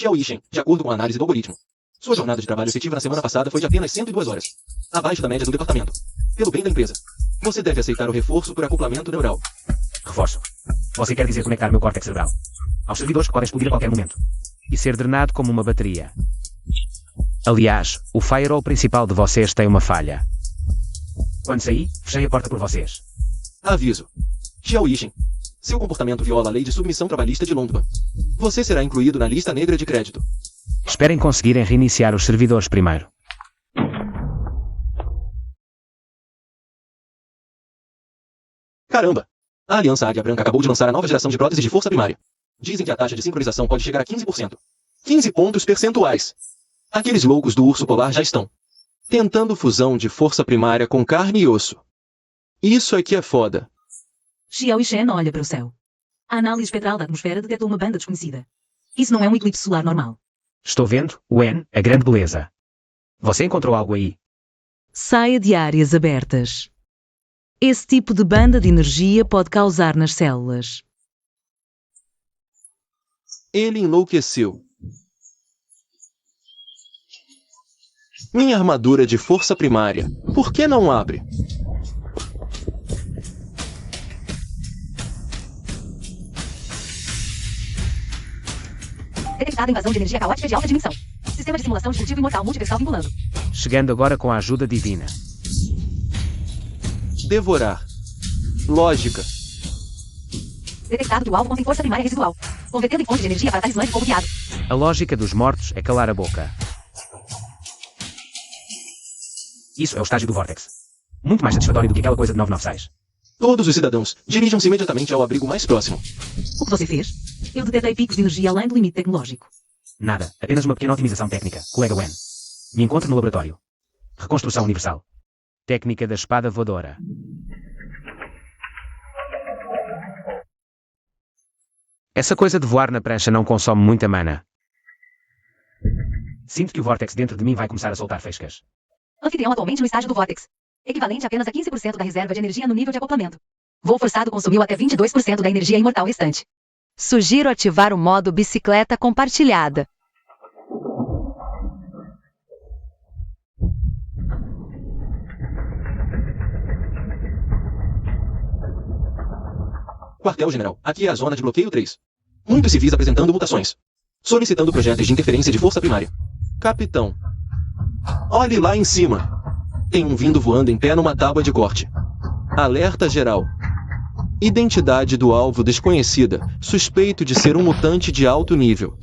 Xiao Yishen, de acordo com a análise do algoritmo. Sua jornada de trabalho efetiva na semana passada foi de apenas 102 horas. Abaixo da média do departamento. Pelo bem da empresa. Você deve aceitar o reforço por acoplamento neural. Reforço. Você quer dizer conectar meu córtex cerebral aos servidores que podem explodir a qualquer momento e ser drenado como uma bateria. Aliás, o firewall principal de vocês tem uma falha. Quando sair, fechei a porta por vocês. Aviso. Xiao Yishen. Seu comportamento viola a lei de submissão trabalhista de Londres. Você será incluído na lista negra de crédito. Esperem conseguirem reiniciar os servidores primeiro. Caramba! A Aliança Águia Branca acabou de lançar a nova geração de próteses de força primária. Dizem que a taxa de sincronização pode chegar a 15%. 15 pontos percentuais. Aqueles loucos do urso polar já estão tentando fusão de força primária com carne e osso. Isso aqui é foda. Xiao Yishen olha para o céu. A análise espectral da atmosfera detectou uma banda desconhecida. Isso não é um eclipse solar normal. Estou vendo, Wen, a grande beleza. Você encontrou algo aí? Saia de áreas abertas. Esse tipo de banda de energia pode causar nas células. Ele enlouqueceu. Minha armadura de força primária. Por que não abre? Detectada invasão de energia caótica de alta dimensão. Sistema de simulação disruptivo imortal multiversal vinculando. Chegando agora com a ajuda divina. Devorar. Lógica. Detectado que o alvo contém força primária residual. Convertendo em fonte de energia para talismã de fogo guiado. A lógica dos mortos é calar a boca. Isso é o estágio do Vortex. Muito mais satisfatório do que aquela coisa de 996. Todos os cidadãos, dirijam-se imediatamente ao abrigo mais próximo. O que você fez? Eu detetei picos de energia além do limite tecnológico. Nada, apenas uma pequena otimização técnica, colega Wen. Me encontro no laboratório. Reconstrução universal. Técnica da espada voadora. Essa coisa de voar na prancha não consome muita mana. Sinto que o Vortex dentro de mim vai começar a soltar faíscas. Anfitrião atualmente no estágio do Vortex. Equivalente a apenas a 15% da reserva de energia no nível de acoplamento. Voo forçado consumiu até 22% da energia imortal restante. Sugiro ativar o modo bicicleta compartilhada. Quartel-General, aqui é a zona de bloqueio 3. Muitos civis apresentando mutações. Solicitando projetos de interferência de força primária. Capitão. Olhe lá em cima. Tem um vindo voando em pé numa tábua de corte. Alerta geral. Identidade do alvo desconhecida. Suspeito de ser um mutante de alto nível.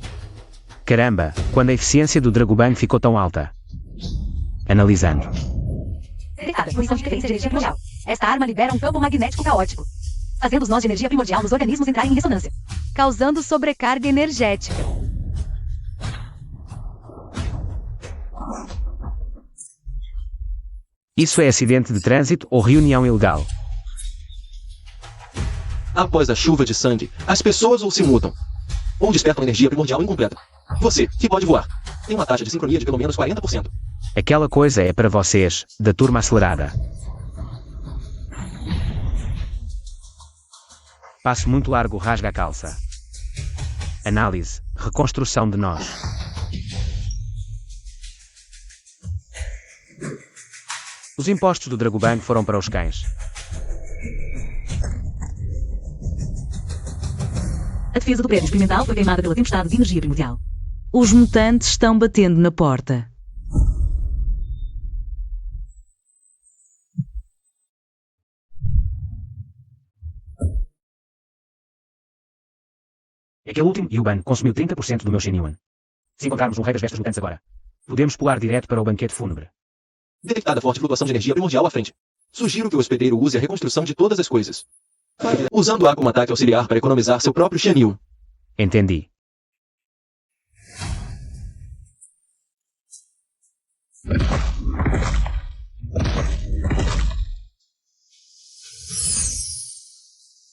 Caramba, quando a eficiência do Dragobang ficou tão alta. Analisando. Detectada fruição de interferência de energia primordial. Esta arma libera um campo magnético caótico. Fazendo os nós de energia primordial nos organismos entrarem em ressonância. Causando sobrecarga energética. Isso é acidente de trânsito ou reunião ilegal? Após a chuva de sangue, as pessoas ou se mutam, ou despertam energia primordial incompleta. Você, que pode voar, tem uma taxa de sincronia de pelo menos 40%. Aquela coisa é para vocês, da turma acelerada. Passo muito largo rasga a calça. Análise, reconstrução de nós. Os impostos do Dragobang foram para os cães. A defesa do prédio experimental foi queimada pela tempestade de energia primordial. Os mutantes estão batendo na porta. Aquele último Yuban consumiu 30% do meu Shenyuan. Se encontrarmos um rei das vestas mutantes agora, podemos pular direto para o banquete fúnebre. Detectada forte flutuação de energia primordial à frente. Sugiro que o hospedeiro use a reconstrução de todas as coisas. Usando água como ataque auxiliar para economizar seu próprio Xianyu. Entendi.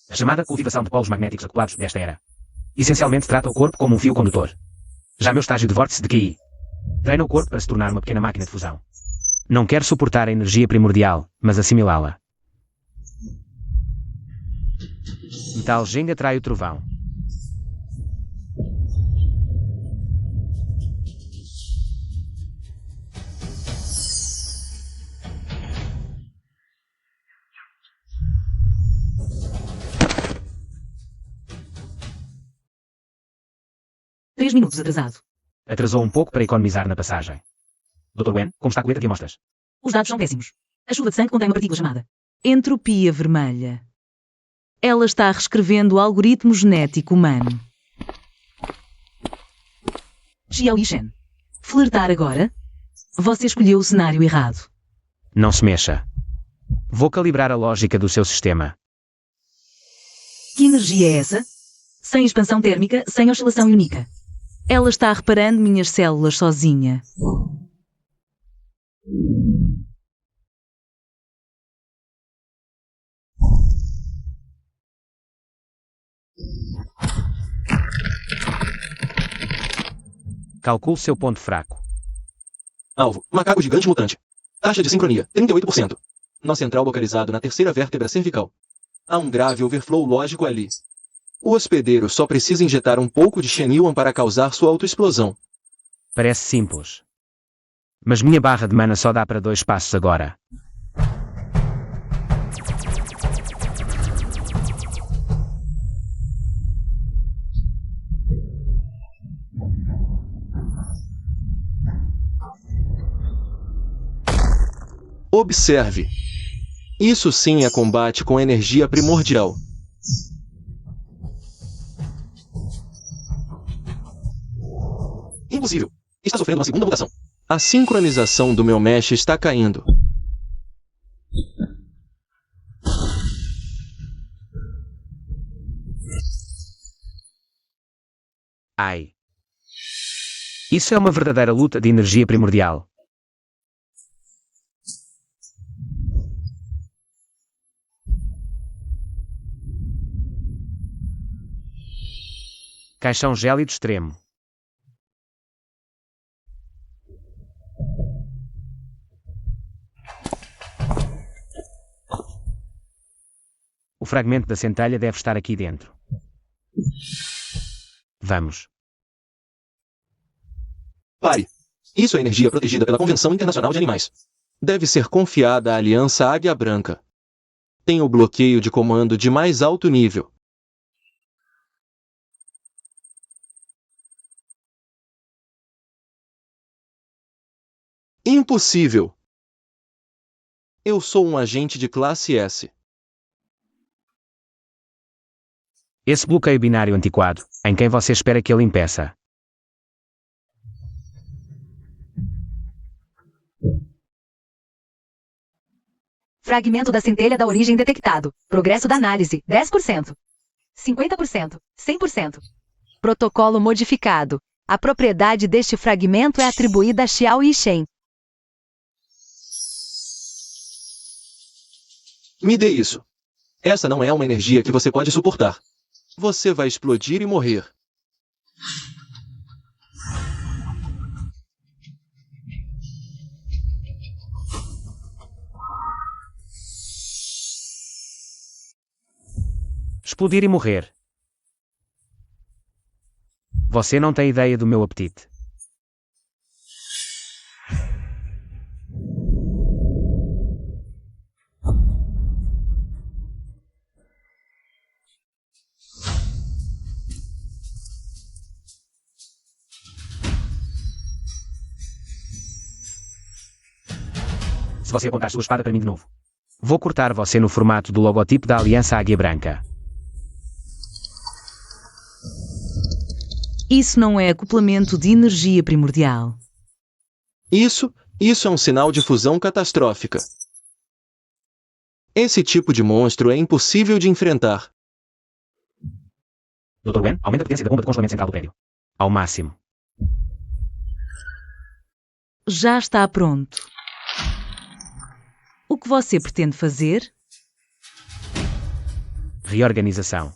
A chamada cultivação de polos magnéticos acoplados desta era. Essencialmente trata o corpo como um fio condutor. Já meu estágio de vórtice de QI treina o corpo para se tornar uma pequena máquina de fusão. Não quero suportar a energia primordial, mas assimilá-la. Metal Jenga atrai o trovão. 3 minutos atrasado. Atrasou um pouco para economizar na passagem. Dr. Wen, como está a colheita de amostras? Os dados são péssimos. A chuva de sangue contém uma partícula chamada Entropia vermelha. Ela está reescrevendo o algoritmo genético humano. Xiao Yishen. Flertar agora? Você escolheu o cenário errado. Não se mexa. Vou calibrar a lógica do seu sistema. Que energia é essa? Sem expansão térmica, sem oscilação iônica. Ela está reparando minhas células sozinha. Calcule seu ponto fraco. Alvo, macaco gigante mutante. Taxa de sincronia, 38%. Nó central localizado na terceira vértebra cervical. Há um grave overflow lógico ali. O hospedeiro só precisa injetar um pouco de Shen-Yuan para causar sua autoexplosão. Parece simples. Mas minha barra de mana só dá para 2 passos agora. Observe. Isso sim é combate com energia primordial. Impossível. Está sofrendo uma segunda mutação. A sincronização do meu mesh está caindo. Ai. Isso é uma verdadeira luta de energia primordial. Caixão gélido extremo. O fragmento da centelha deve estar aqui dentro. Vamos. Pare. Isso é energia protegida pela Convenção Internacional de Animais. Deve ser confiada à Aliança Águia Branca. Tem o bloqueio de comando de mais alto nível. Impossível. Eu sou um agente de classe S. Esse bloqueio binário antiquado, em quem você espera que ele impeça? Fragmento da centelha da origem detectado. Progresso da análise, 10%. 50%. 100%. Protocolo modificado. A propriedade deste fragmento é atribuída a Xiao Yishen. Me dê isso. Essa não é uma energia que você pode suportar. Você vai explodir e morrer. Explodir e morrer. Você não tem ideia do meu apetite. Se você apontar sua espada para mim de novo, vou cortar você no formato do logotipo da Aliança Águia Branca. Isso não é acoplamento de energia primordial. Isso é um sinal de fusão catastrófica. Esse tipo de monstro é impossível de enfrentar. Dr. Wen, aumenta a potência da bomba de congelamento central do prédio. Ao máximo. Já está pronto. O que você pretende fazer? Reorganização.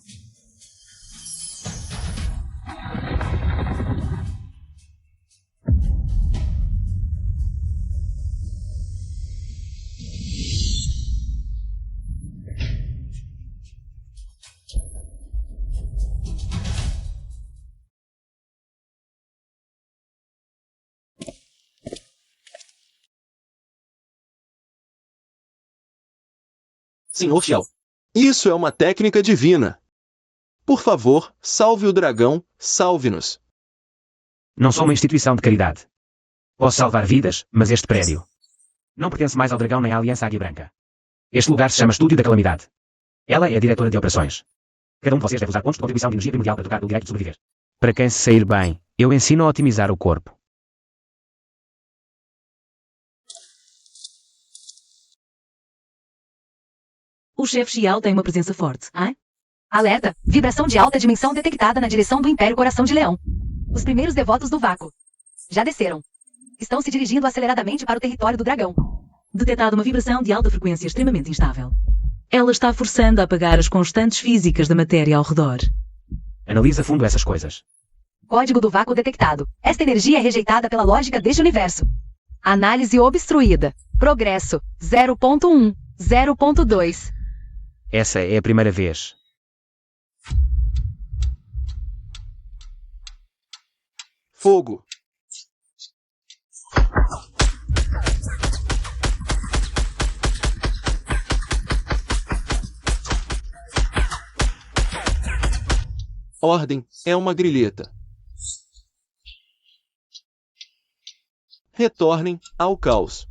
Senhor Xiao. Isso é uma técnica divina. Por favor, salve o dragão, salve-nos. Não sou uma instituição de caridade. Posso salvar vidas, mas este prédio não pertence mais ao dragão nem à Aliança Águia Branca. Este lugar se chama Estúdio da Calamidade. Ela é a diretora de operações. Cada um de vocês deve usar pontos de contribuição de energia primordial para trocar o direito de sobreviver. Para quem se sair bem, eu ensino a otimizar o corpo. O chefe Xiao tem uma presença forte, hein? Alerta! Vibração de alta dimensão detectada na direção do Império Coração de Leão. Os primeiros devotos do vácuo já desceram. Estão se dirigindo aceleradamente para o território do dragão. Detetada uma vibração de alta frequência extremamente instável. Ela está forçando a apagar as constantes físicas da matéria ao redor. Analisa a fundo essas coisas. Código do vácuo detectado. Esta energia é rejeitada pela lógica deste universo. Análise obstruída. Progresso 0.1, 0.2. Essa é a primeira vez. Fogo. Ordem é uma grilheta. Retornem ao caos.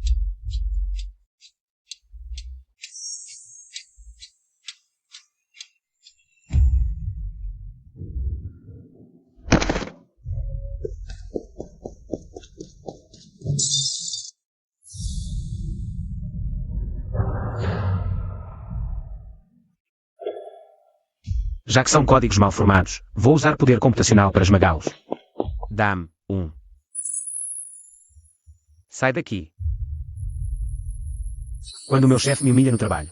Já que são códigos mal formados, vou usar poder computacional para esmagá-los. Dá-me 1. Sai daqui. Quando o meu chefe me humilha no trabalho.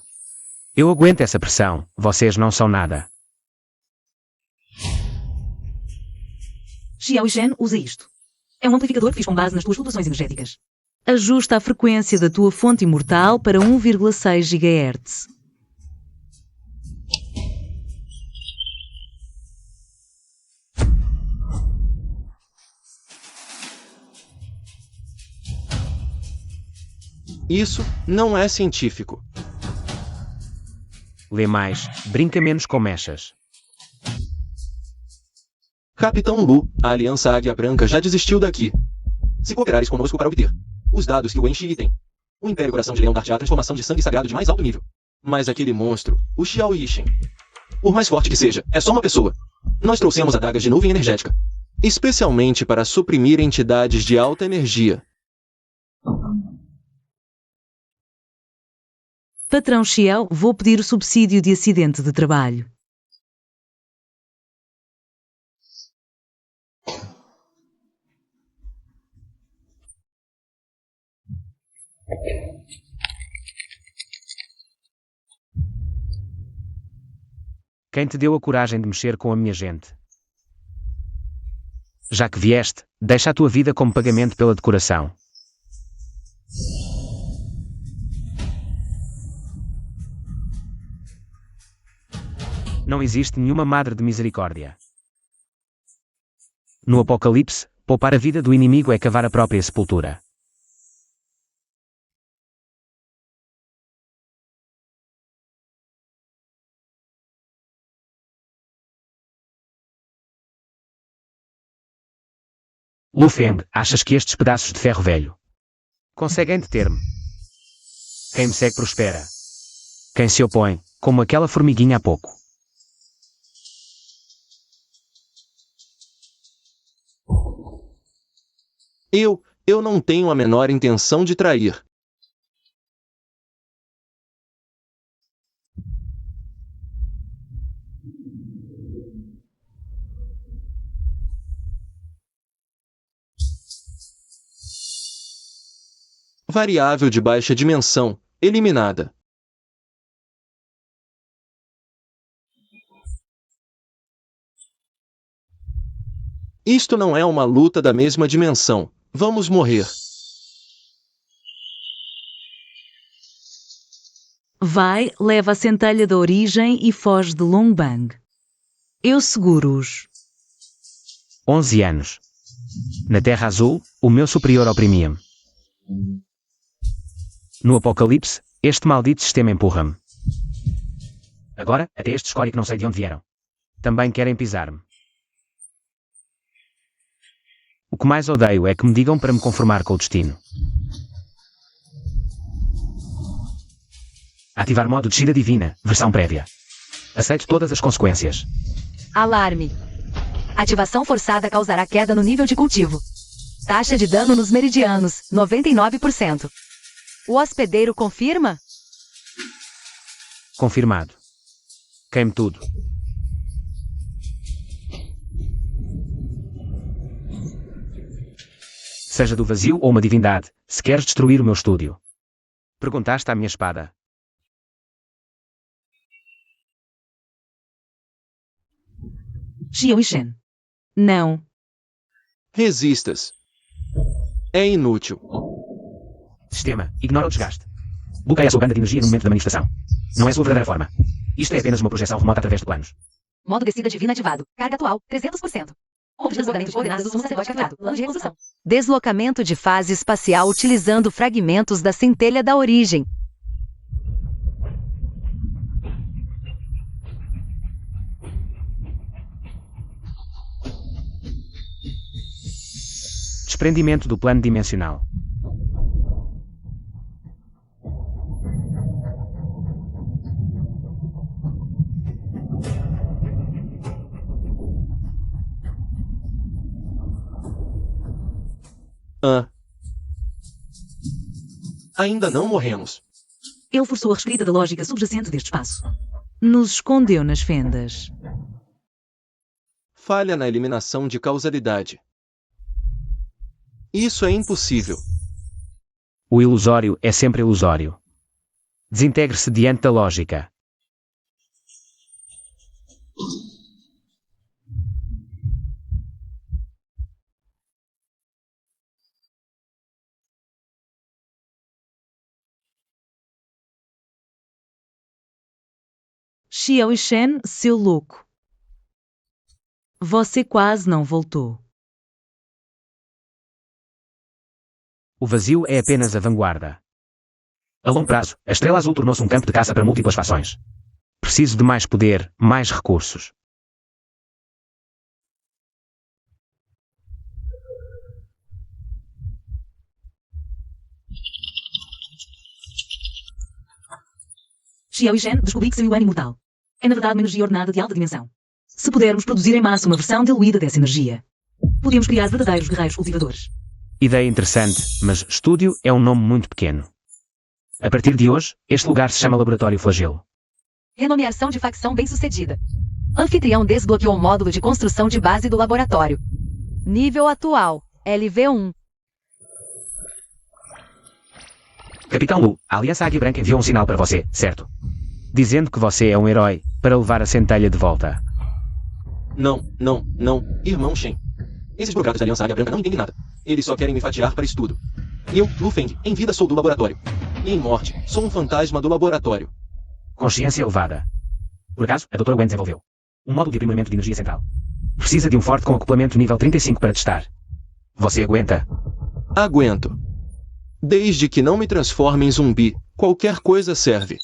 Eu aguento essa pressão, vocês não são nada. Xiao Shen usa isto. É um amplificador que fiz com base nas tuas flutuações energéticas. Ajusta a frequência da tua fonte imortal para 1,6 GHz. Isso não é científico. Lê mais, brinca menos com mechas. Capitão Lu, a Aliança Águia Branca já desistiu daqui. Se cooperares conosco para obter os dados que o Enshi tem, o Império Coração de Leão dar-te a transformação de sangue sagrado de mais alto nível. Mas aquele monstro, o Xiao Yishen, por mais forte que seja, é só uma pessoa. Nós trouxemos adagas de nuvem energética, especialmente para suprimir entidades de alta energia. Patrão Xiao, vou pedir o subsídio de acidente de trabalho. Quem te deu a coragem de mexer com a minha gente? Já que vieste, deixa a tua vida como pagamento pela decoração. Não existe nenhuma madre de misericórdia. No Apocalipse, poupar a vida do inimigo é cavar a própria sepultura. Lu Feng, achas que estes pedaços de ferro velho Conseguem deter-me. Quem me segue prospera. Quem se opõe, como aquela formiguinha há pouco. Eu não tenho a menor intenção de trair. Variável de baixa dimensão, eliminada. Isto não é uma luta da mesma dimensão. Vamos morrer. Vai, leva a centelha da origem e foge de Longbang. Eu seguro-os. 11 anos. Na Terra Azul, o meu superior oprimia-me. No Apocalipse, este maldito sistema empurra-me. Agora, até estes escolhem que não sei de onde vieram. Também querem pisar-me. O O que mais odeio é que me digam para me conformar com o destino. Ativar modo descida divina, versão prévia. Aceito todas as consequências. Alarme. Ativação forçada causará queda no nível de cultivo. Taxa de dano nos meridianos, 99%. O hospedeiro confirma? Confirmado. Queime tudo. Seja do vazio ou uma divindade, se queres destruir o meu estúdio. Perguntaste à minha espada. Xiao e Shen. Não. Resistas. É inútil. Sistema, ignora o desgaste. Bloqueia a sua banda de energia no momento da manifestação. Não é sua verdadeira forma. Isto é apenas uma projeção remota através de planos. Modo descida divina ativado. Carga atual, 300%. Ou deslocamento de coordenadas do sumo sacerdote ativado. Plano de reconstrução. Deslocamento de fase espacial utilizando fragmentos da centelha da origem. Desprendimento do plano dimensional. Ainda não morremos. Ele forçou a reescrita da lógica subjacente deste espaço. Nos escondeu nas fendas. Falha na eliminação de causalidade. Isso é impossível. O ilusório é sempre ilusório. Desintegre-se diante da lógica. Xiao e Shen, seu louco. Você quase não voltou. O vazio é apenas a vanguarda. A longo prazo, a Estrela Azul tornou-se um campo de caça para múltiplas fações. Preciso de mais poder, mais recursos. Xiao e Shen, descobri que sou Yuan imortal. É na verdade uma energia ordenada de alta dimensão. Se pudermos produzir em massa uma versão diluída dessa energia, podíamos criar verdadeiros guerreiros cultivadores. Ideia interessante, mas estúdio é um nome muito pequeno. A partir de hoje, este lugar se chama Laboratório Flagelo. Renomeação de facção bem-sucedida. Anfitrião desbloqueou o módulo de construção de base do laboratório. Nível atual, LV1. Capitão Lu, a Aliança Águia Branca enviou um sinal para você, certo? Dizendo que você é um herói, para levar a centelha de volta. Não, irmão Shen. Esses burocratas da Aliança Águia Branca não entendem nada. Eles só querem me fatiar para estudo. Eu, Lu Feng, em vida sou do laboratório. E em morte, sou um fantasma do laboratório. Consciência elevada. Por acaso, a Dra. Wen desenvolveu um módulo de aprimoramento de energia central. Precisa de um forte com acoplamento nível 35 para testar. Você aguenta? Aguento. Desde que não me transforme em zumbi, qualquer coisa serve.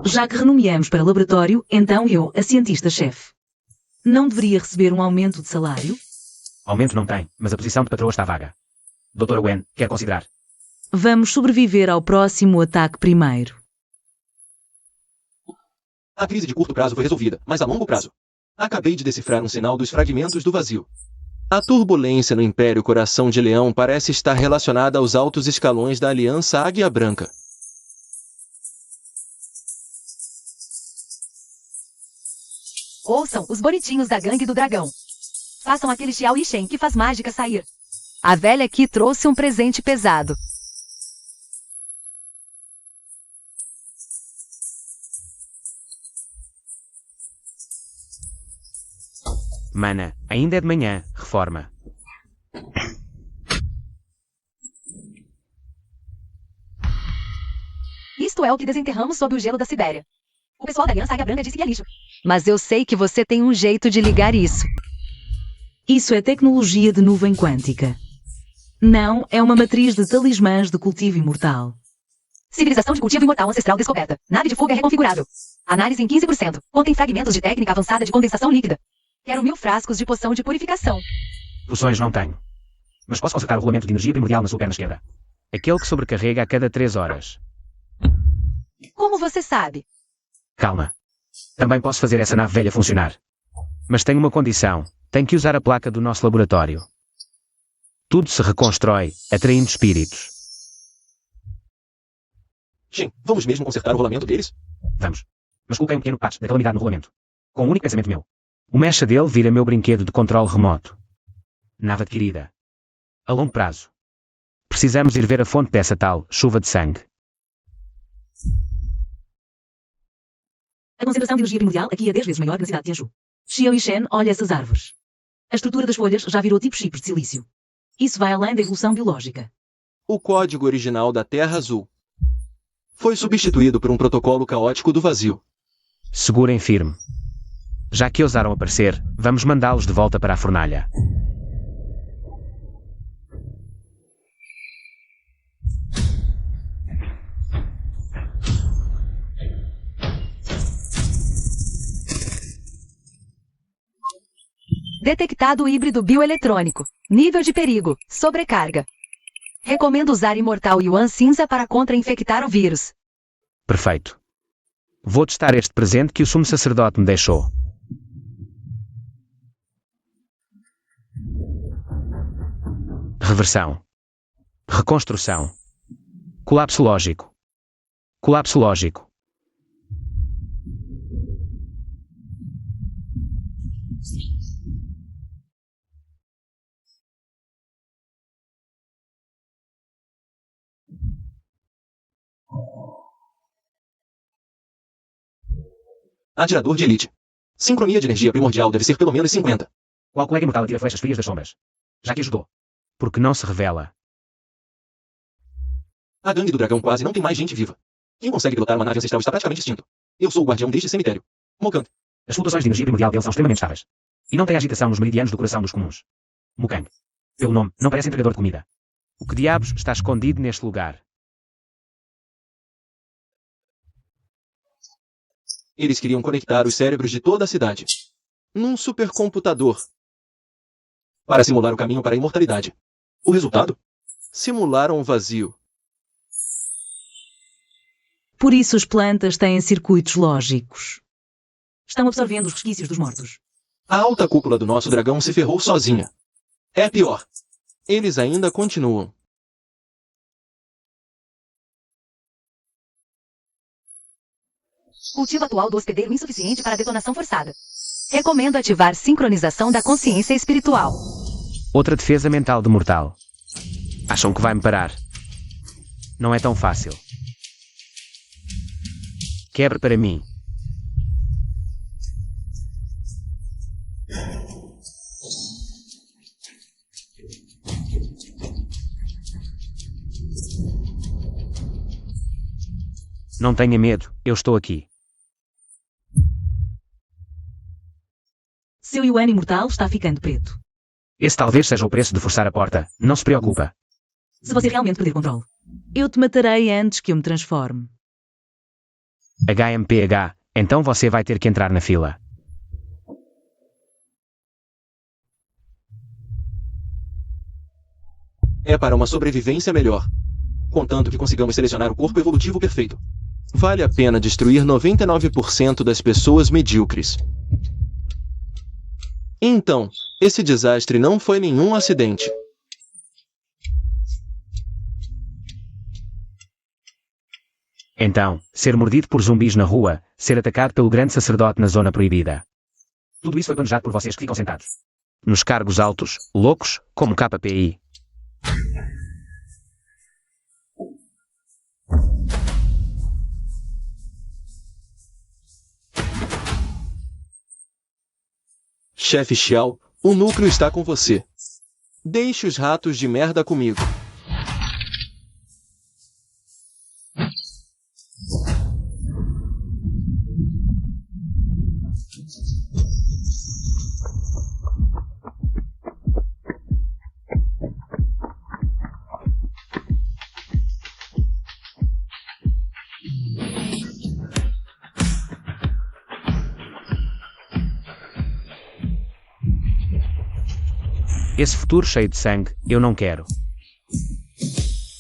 Já que renomeamos para laboratório, então eu, a cientista-chefe, não deveria receber um aumento de salário? Aumento não tem, mas a posição de patroa está vaga. Dra. Wen, quer considerar? Vamos sobreviver ao próximo ataque primeiro. A crise de curto prazo foi resolvida, mas a longo prazo. Acabei de decifrar um sinal dos fragmentos do vazio. A turbulência no Império Coração de Leão parece estar relacionada aos altos escalões da Aliança Águia Branca. Ouçam os bonitinhos da gangue do dragão. Façam aquele Xiao e Shen que faz mágica sair. A velha aqui trouxe um presente pesado. Mana, ainda é de manhã, reforma. Isto é o que desenterramos sob o gelo da Sibéria. O pessoal da Aliança Águia Branca disse que é lixo. Mas eu sei que você tem um jeito de ligar isso. Isso é tecnologia de nuvem quântica. Não, é uma matriz de talismãs de cultivo imortal. Civilização de cultivo imortal ancestral descoberta. Nave de fuga reconfigurável. Análise em 15%. Contém fragmentos de técnica avançada de condensação líquida. Quero 1000 frascos de poção de purificação. Poções não tenho. Mas posso consertar o rolamento de energia primordial na sua perna esquerda. Aquele que sobrecarrega a cada 3 horas. Como você sabe? Calma. Também posso fazer essa nave velha funcionar. Mas tenho uma condição. Tenho que usar a placa do nosso laboratório. Tudo se reconstrói, atraindo espíritos. Shin, vamos mesmo consertar o rolamento deles? Vamos. Mas coloquei um pequeno patch da calamidade no rolamento. Com um único pensamento meu. O mecha dele vira meu brinquedo de controle remoto. Nave adquirida. A longo prazo. Precisamos ir ver a fonte dessa tal chuva de sangue. A concentração de energia primordial aqui é 10 vezes maior na cidade de Tianju. Xiao e Shen olha essas árvores. A estrutura das folhas já virou tipo chips de silício. Isso vai além da evolução biológica. O código original da Terra Azul foi substituído por um protocolo caótico do vazio. Segurem firme. Já que ousaram aparecer, vamos mandá-los de volta para a fornalha. Detectado híbrido bioeletrônico. Nível de perigo. Sobrecarga. Recomendo usar Imortal Yuan Cinza para contra-infectar o vírus. Perfeito. Vou testar este presente que o sumo sacerdote me deixou. Reversão. Reconstrução. Colapso lógico. Colapso lógico. Atirador de elite. Sincronia de energia primordial deve ser pelo menos 50. Qual colega imortal atira flechas frias das sombras? Já que ajudou. Porque não se revela. A gangue do dragão quase não tem mais gente viva. Quem consegue pilotar uma nave ancestral está praticamente extinto. Eu sou o guardião deste cemitério. Mokang. As flutuações de energia primordial dele são extremamente estáveis. E não tem agitação nos meridianos do coração dos comuns. Mukang. Pelo nome, não parece entregador de comida. O que diabos está escondido neste lugar? Eles queriam conectar os cérebros de toda a cidade num supercomputador para simular o caminho para a imortalidade. O resultado? Simularam o vazio. Por isso as plantas têm circuitos lógicos. Estão absorvendo os resquícios dos mortos. A alta cúpula do nosso dragão se ferrou sozinha. É pior. Eles ainda continuam. Cultivo atual do hospedeiro insuficiente para detonação forçada. Recomendo ativar sincronização da consciência espiritual. Outra defesa mental de mortal. Acham que vai me parar? Não é tão fácil. Quebre para mim. Não tenha medo, eu estou aqui. Seu Yuan imortal está ficando preto. Esse talvez seja o preço de forçar a porta. Não se preocupa. Se você realmente perder controle, eu te matarei antes que eu me transforme. HMPH, então você vai ter que entrar na fila. É para uma sobrevivência melhor. Contanto que consigamos selecionar o corpo evolutivo perfeito. Vale a pena destruir 99% das pessoas medíocres. Então, esse desastre não foi nenhum acidente. Então, ser mordido por zumbis na rua, ser atacado pelo grande sacerdote na zona proibida. Tudo isso foi planejado por vocês que ficam sentados. Nos cargos altos, loucos, como KPI. Chefe Xiao, o núcleo está com você. Deixe os ratos de merda comigo. Esse futuro cheio de sangue, eu não quero.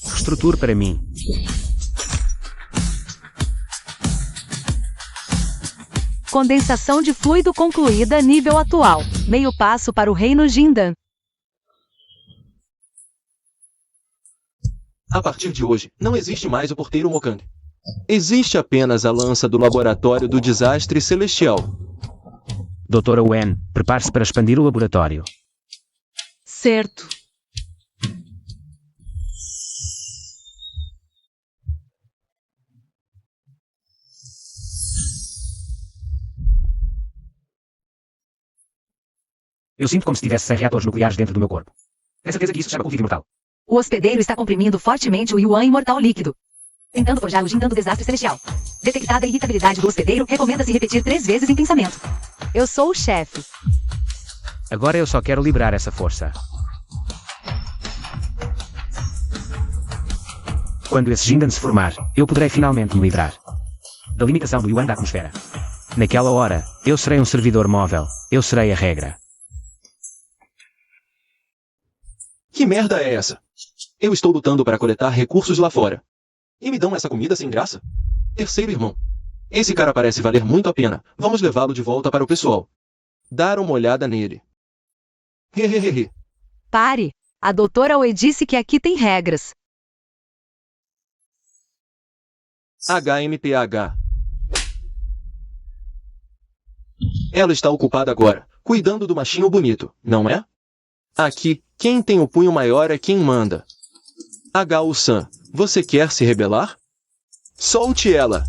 Reestruture para mim. Condensação de fluido concluída nível atual. Meio passo para o reino Jindan. A partir de hoje, não existe mais o porteiro Mokang. Existe apenas a lança do laboratório do desastre celestial. Doutora Wen, prepare-se para expandir o laboratório. Certo. Eu sinto como se tivesse 100 reatores nucleares dentro do meu corpo. Tem certeza que isso se chama cultivo imortal? O hospedeiro está comprimindo fortemente o Yuan imortal líquido, tentando forjar o Jindan do desastre celestial. Detectada a irritabilidade do hospedeiro, recomenda-se repetir 3 vezes em pensamento. Eu sou o chefe. Agora eu só quero liberar essa força. Quando esse Jindan se formar, eu poderei finalmente me livrar da limitação do Yuan da atmosfera. Naquela hora, eu serei um servidor móvel. Eu serei a regra. Que merda é essa? Eu estou lutando para coletar recursos lá fora. E me dão essa comida sem graça? Terceiro irmão. Esse cara parece valer muito a pena. Vamos levá-lo de volta para o pessoal. Dar uma olhada nele. Hehehehe. Pare. A doutora Oi disse que aqui tem regras. HMPH. Ela está ocupada agora, cuidando do machinho bonito, não é? Aqui, quem tem o punho maior é quem manda. H.U.San, você quer se rebelar? Solte ela!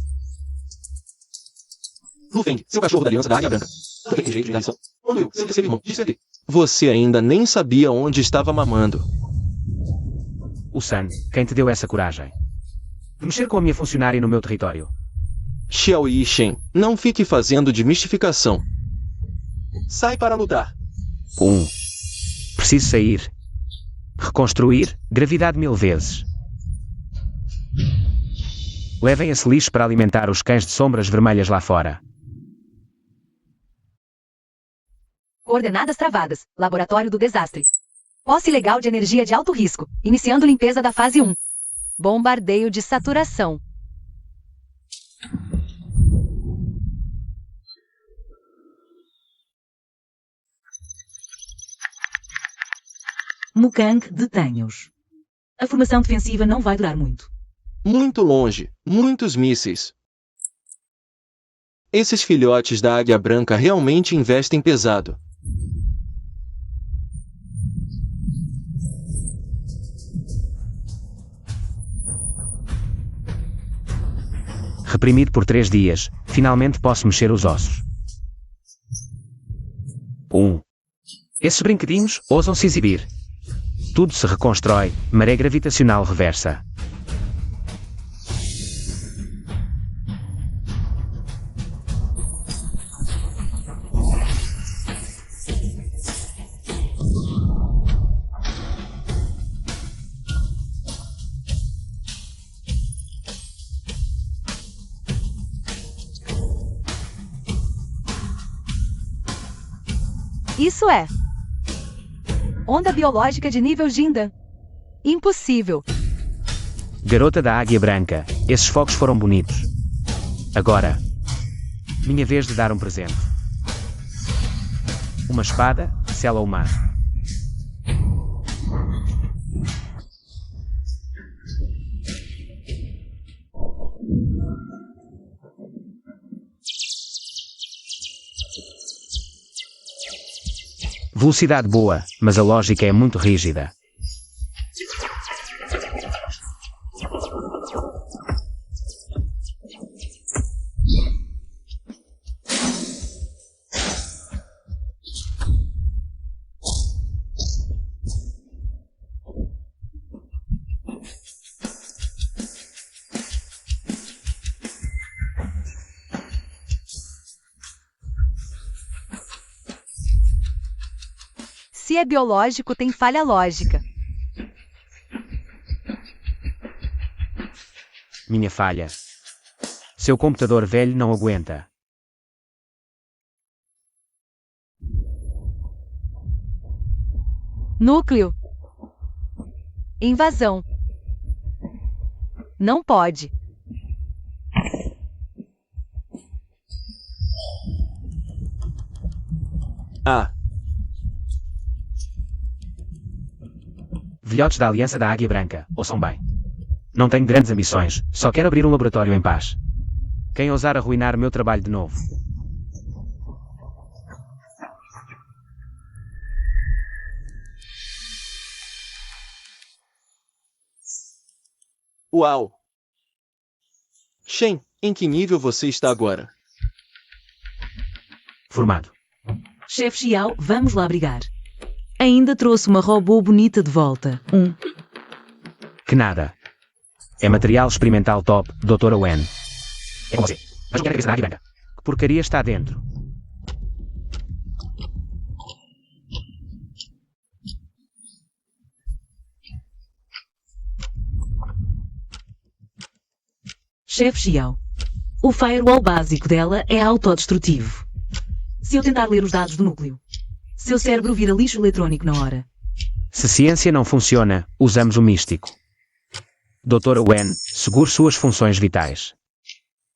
Lufeng, seu cachorro da aliança da Águia Branca. Também tem jeito de reação. Quando eu, seu terceiro irmão, disse aqui. Você ainda nem sabia onde estava mamando. O San, quem te deu essa coragem? De mexer com a minha funcionária no meu território. Xiao Yishen, não fique fazendo de mistificação. Sai para lutar. Preciso sair. Reconstruir, gravidade 1000 vezes. Levem esse lixo para alimentar os cães de sombras vermelhas lá fora. Coordenadas travadas. Laboratório do desastre. Posse ilegal de energia de alto risco. Iniciando limpeza da fase 1. Bombardeio de saturação. Mukang, detenha-os. A formação defensiva não vai durar muito. Muito longe, muitos mísseis. Esses filhotes da Águia Branca realmente investem pesado. Reprimido por 3 dias, finalmente posso mexer os ossos. Esses brinquedinhos ousam se exibir. Tudo se reconstrói, maré gravitacional reversa. Isso é. Onda biológica de nível Jindan. Impossível. Garota da Águia Branca, esses fogos foram bonitos. Agora, minha vez de dar um presente. Uma espada, sela humana. Velocidade boa, mas a lógica é muito rígida. Se é biológico, tem falha lógica. Minha falha. Seu computador velho não aguenta. Núcleo. Invasão. Não pode. Ah, Velhotes da Aliança da Águia Branca, ouçam bem. Não tenho grandes ambições, só quero abrir um laboratório em paz. Quem ousar arruinar meu trabalho de novo? uau! Shen, em que nível você está agora? Formado. Chefe Xiao, vamos lá brigar. Ainda trouxe uma robô bonita de volta. Que nada. É material experimental top, Dra. Wen. É com você. Mas não quero a cabeça da Águia Branca. Que porcaria está dentro? Chefe Xiao. O firewall básico dela é autodestrutivo. Se eu tentar ler os dados do núcleo, seu cérebro vira lixo eletrônico na hora. Se ciência não funciona, usamos o místico. Dra. Wen, segure suas funções vitais.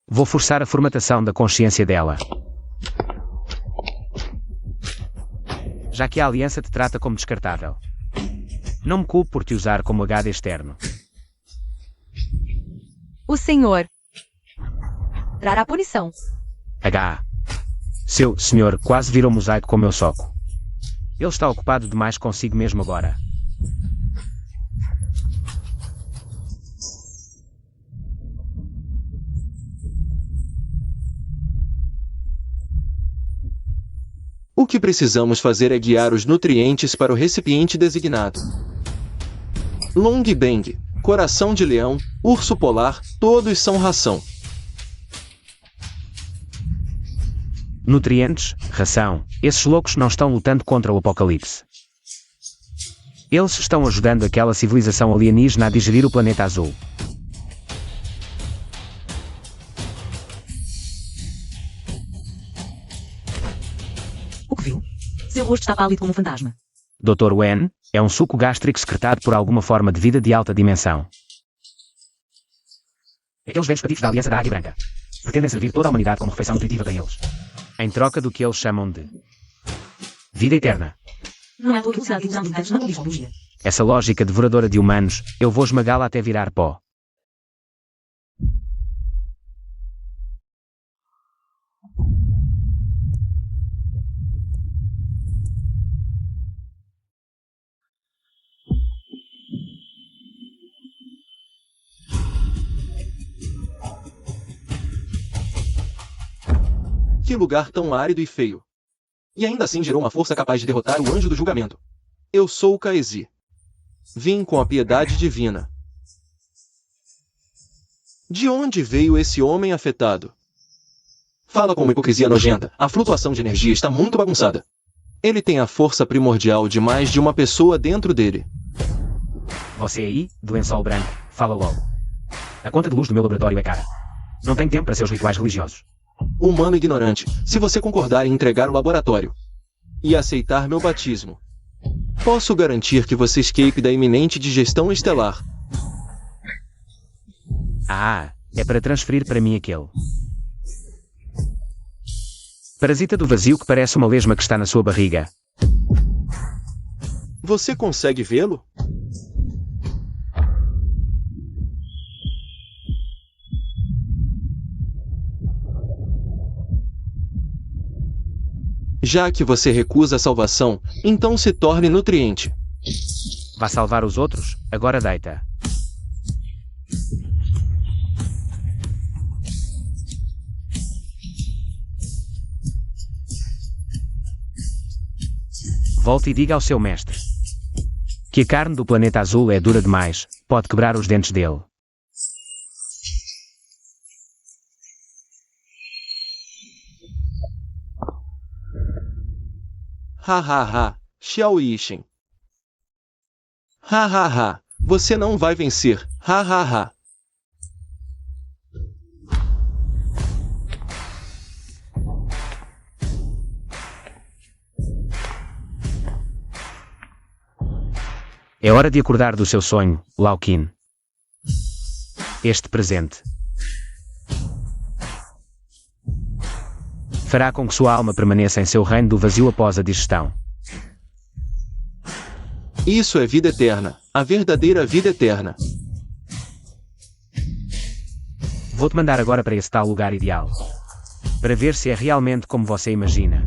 Vou forçar a formatação da consciência dela. Já que a aliança te trata como descartável. Não me culpo por te usar como HD externo. O senhor trará punição. Seu senhor quase virou mosaico com meu soco. Ele está ocupado demais consigo mesmo agora. O que precisamos fazer é guiar os nutrientes para o recipiente designado. Long Bang, coração de leão, urso polar, todos são ração. Nutrientes, ração, esses loucos não estão lutando contra o apocalipse. Eles estão ajudando aquela civilização alienígena a digerir o planeta azul. O que viu? Seu rosto está pálido como um fantasma. Dr. Wen, é um suco gástrico secretado por alguma forma de vida de alta dimensão. Aqueles velhos patitos da Aliança da Águia Branca pretendem servir toda a humanidade como refeição nutritiva para eles. Em troca do que eles chamam de vida eterna. Não é a tua velocidade de ilusão de detalhes na biologia. Essa lógica devoradora de humanos, eu vou esmagá-la até virar pó. Que lugar tão árido e feio. E ainda assim gerou uma força capaz de derrotar o anjo do julgamento. Eu sou o Kaezi. Vim com a piedade divina. De onde veio esse homem afetado? Fala com uma hipocrisia nojenta. A flutuação de energia está muito bagunçada. Ele tem a força primordial de mais de uma pessoa dentro dele. Você aí, do lençol branco, fala logo. A conta de luz do meu laboratório é cara. Não tenho tempo para seus rituais religiosos. Humano ignorante, se você concordar em entregar o laboratório e aceitar meu batismo, posso garantir que você escape da iminente digestão estelar. É para transferir para mim aquele parasita do vazio que parece uma lesma que está na sua barriga. Você consegue vê-lo? Já que você recusa a salvação, então se torne nutriente. Vá salvar os outros, agora deita. Volte e diga ao seu mestre que a carne do planeta azul é dura demais, pode quebrar os dentes dele. Ha ha ha, Xiao Yishen. Ha ha ha, você não vai vencer, ha ha ha. É hora de acordar do seu sonho, Laukin. Este presente fará com que sua alma permaneça em seu reino do vazio após a digestão. Isso é vida eterna, a verdadeira vida eterna. Vou-te mandar agora para esse tal lugar ideal, para ver se é realmente como você imagina.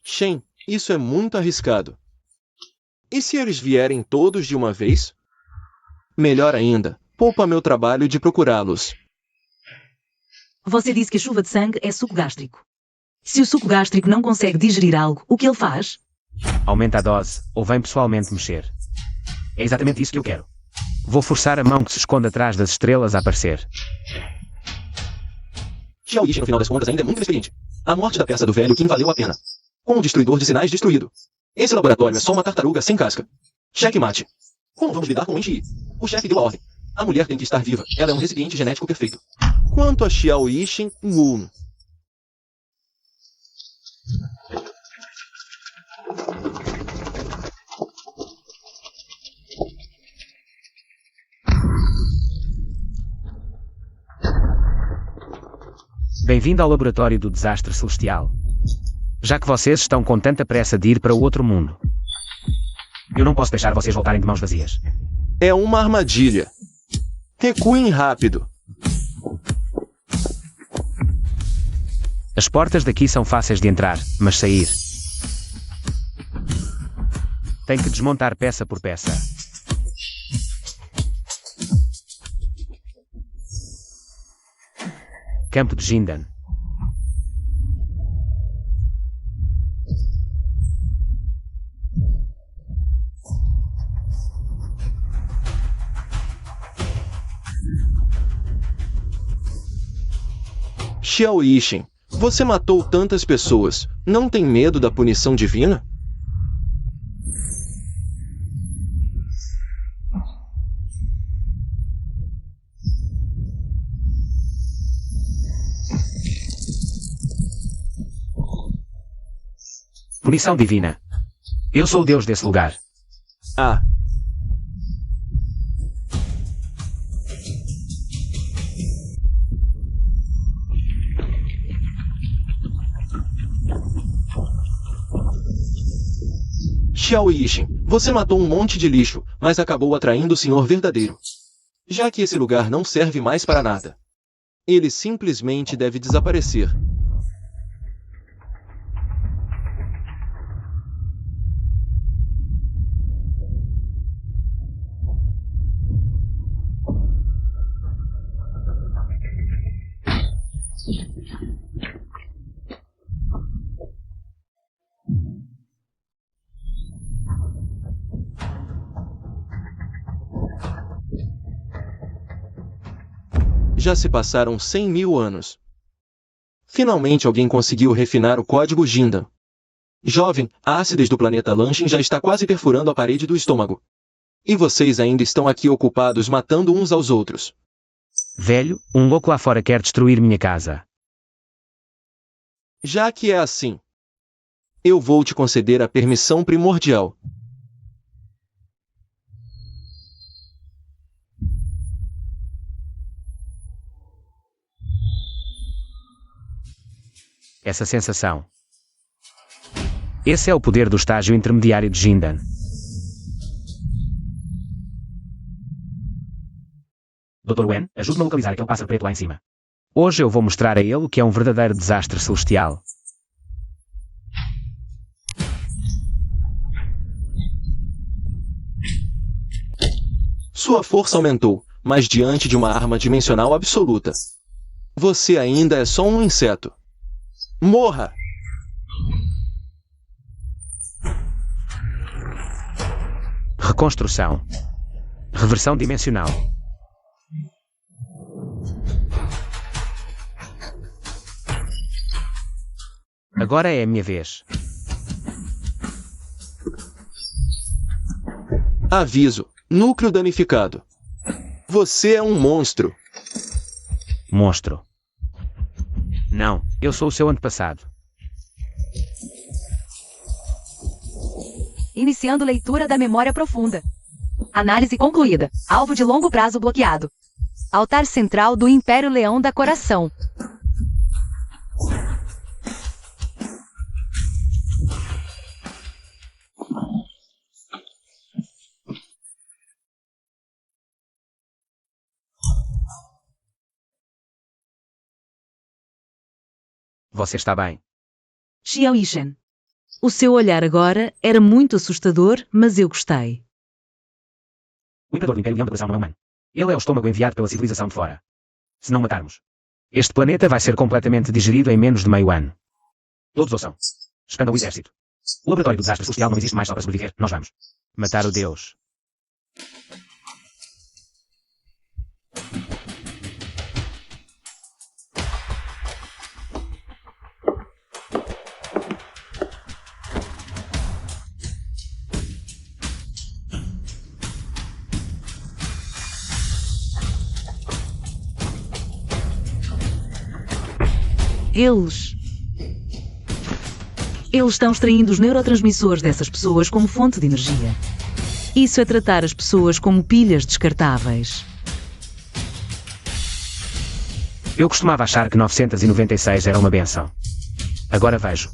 Shen, isso é muito arriscado. E se eles vierem todos de uma vez? Melhor ainda, poupa meu trabalho de procurá-los. Você disse que a chuva de sangue é suco gástrico. Se o suco gástrico não consegue digerir algo, o que ele faz? Aumenta a dose, ou vem pessoalmente mexer. É exatamente isso que eu quero. Vou forçar a mão que se esconde atrás das estrelas a aparecer. Xiao Yixin, no final das contas, ainda é muito inexperiente. A morte da peça do velho Qin valeu a pena. Com o destruidor de sinais destruído. Esse laboratório é só uma tartaruga sem casca. Checkmate. Como vamos lidar com o Enchi? O chefe deu a ordem. A mulher tem que estar viva. Ela é um recipiente genético perfeito. Quanto a Xiao Yixin, Bem-vindo ao laboratório do desastre celestial. Já que vocês estão com tanta pressa de ir para o outro mundo, eu não posso deixar vocês voltarem de mãos vazias. É uma armadilha. Recuem rápido. As portas daqui são fáceis de entrar, mas sair tem que desmontar peça por peça. Campo de Jindan. Xiao Yixin, você matou tantas pessoas. Não tem medo da punição divina? Punição divina. Eu sou o deus desse lugar. Ah. Xiao Yixin, você matou um monte de lixo, mas acabou atraindo o senhor verdadeiro. Já que esse lugar não serve mais para nada, ele simplesmente deve desaparecer. Já se passaram 100.000 anos. Finalmente alguém conseguiu refinar o código Jindan. Jovem, a acidez do planeta Lanshin já está quase perfurando a parede do estômago. E vocês ainda estão aqui ocupados matando uns aos outros. Velho, um louco lá fora quer destruir minha casa. Já que é assim, eu vou te conceder a permissão primordial. Essa sensação. Esse é o poder do estágio intermediário de Jindan. Dr. Wen, ajude-me a localizar aquele pássaro preto lá em cima. Hoje eu vou mostrar a ele o que é um verdadeiro desastre celestial. Sua força aumentou, mas diante de uma arma dimensional absoluta. Você ainda é só um inseto. Morra! Reconstrução. Reversão dimensional. Agora é a minha vez. Aviso. Núcleo danificado. Você é um monstro. Monstro. Não, eu sou o seu antepassado. Iniciando leitura da memória profunda. Análise concluída. Alvo de longo prazo bloqueado. Altar central do Império Leão da Coração. Você está bem. Xiao Yishen. O seu olhar agora era muito assustador, mas eu gostei. O Imperador do Império Leão da Coração não é humano. Ele é o estômago enviado pela civilização de fora. Se não matarmos, Este planeta vai ser completamente digerido em menos de meio ano. todos ouçam. Expanda o exército. O laboratório do desastre social não existe mais só para sobreviver. Nós vamos. Matar o Deus. Eles estão extraindo os neurotransmissores dessas pessoas como fonte de energia. Isso é tratar as pessoas como pilhas descartáveis. Eu costumava achar que 996 era uma benção. Agora vejo.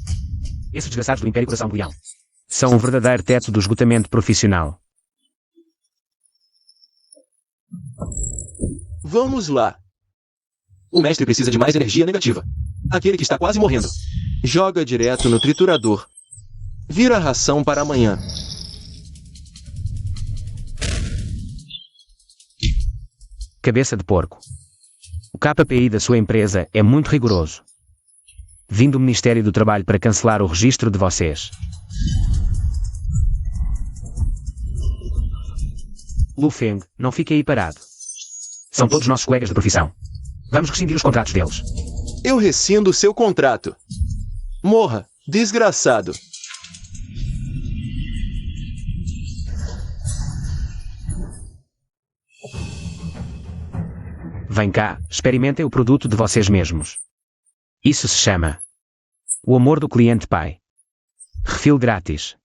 Esses desgraçados do Império Coração do Leão. São um verdadeiro teto do esgotamento profissional. Vamos lá. O mestre precisa de mais energia negativa. Aquele que está quase morrendo. Joga direto no triturador. Vira a ração para amanhã. Cabeça de porco. O KPI da sua empresa é muito rigoroso. Vim do Ministério do Trabalho para cancelar o registro de vocês. Lu Feng, não fique aí parado. São todos nossos colegas de profissão. Vamos rescindir os contratos deles. Eu rescindo seu contrato. Morra, desgraçado. Vem cá, experimentem o produto de vocês mesmos. Isso se chama o amor do cliente pai. Refil grátis.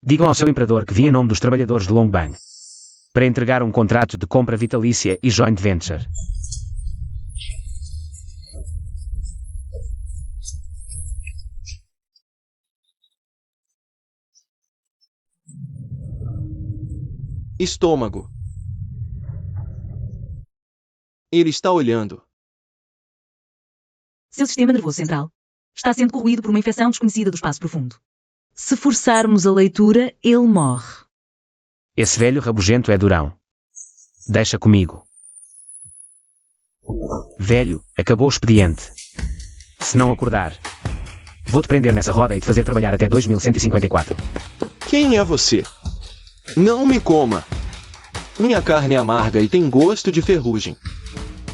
Digam ao seu imperador que vim em nome dos trabalhadores de Longbang para entregar um contrato de compra vitalícia e joint venture. Estômago. Ele está olhando. Seu sistema nervoso central está sendo corroído por uma infecção desconhecida do espaço profundo. Se forçarmos a leitura, ele morre. Esse velho rabugento é durão. Deixa comigo. Velho, acabou o expediente. Se não acordar, Vou-te prender nessa roda e te fazer trabalhar até 2154. Quem é você? Não me coma. Minha carne é amarga e tem gosto de ferrugem.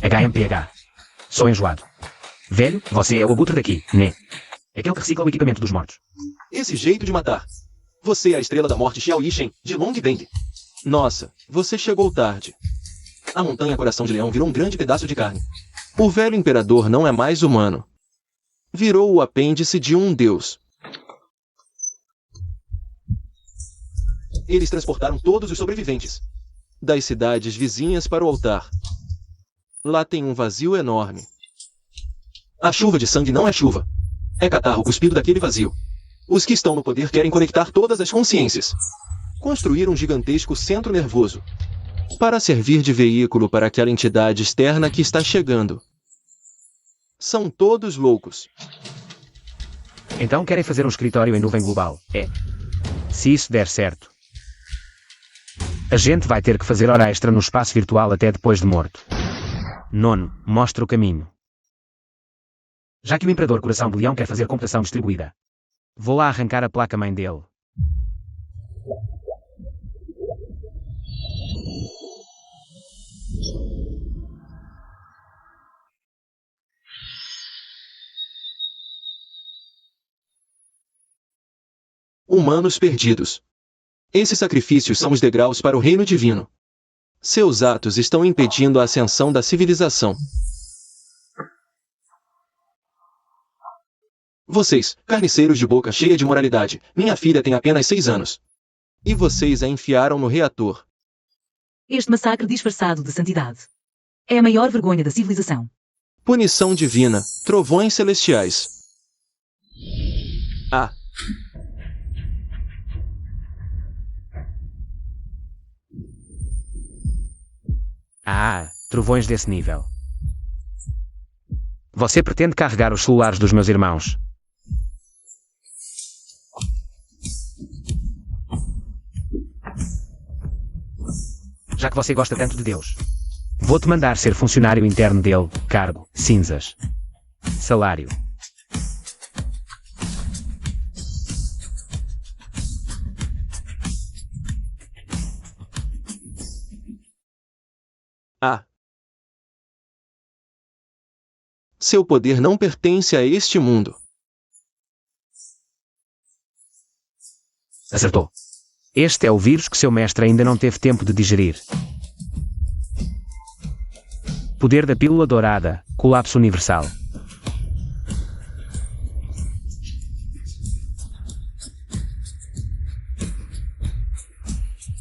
HMPH. Sou enjoado. Velho, você é o abutre daqui, né? Aquele que recicla o equipamento dos mortos. Esse jeito de matar. Você é a estrela da morte Xiao Yishen, de Long Bang. Nossa, você chegou tarde. A montanha Coração de Leão virou um grande pedaço de carne. O velho imperador não é mais humano. Virou o apêndice de um deus. Eles transportaram todos os sobreviventes das cidades vizinhas para o altar. Lá tem um vazio enorme. A chuva de sangue não é chuva. É catarro cuspido daquele vazio. Os que estão no poder querem conectar todas as consciências. Construir um gigantesco centro nervoso para servir de veículo para aquela entidade externa que está chegando. São todos loucos. então querem fazer um escritório em nuvem global. É. Se isso der certo, a gente vai ter que fazer hora extra no espaço virtual até depois de morto. Nono, mostra o caminho. Já que o Imperador Coração de Leão quer fazer computação distribuída. Vou lá arrancar a placa-mãe dele. humanos perdidos. Esses sacrifícios são os degraus para o reino divino. Seus atos estão impedindo a ascensão da civilização. Vocês, carniceiros de boca cheia de moralidade, minha filha tem apenas 6 anos. E vocês a enfiaram no reator. Este massacre disfarçado de santidade é a maior vergonha da civilização. Punição divina, trovões celestiais. Ah. Ah, trovões desse nível. Você pretende carregar os celulares dos meus irmãos? Já que você gosta tanto de Deus, vou-te mandar ser funcionário interno dele, cargo, cinzas. Salário. Ah. Seu poder não pertence a este mundo. Acertou. Este é o vírus que seu mestre ainda não teve tempo de digerir. Poder da pílula dourada, colapso universal.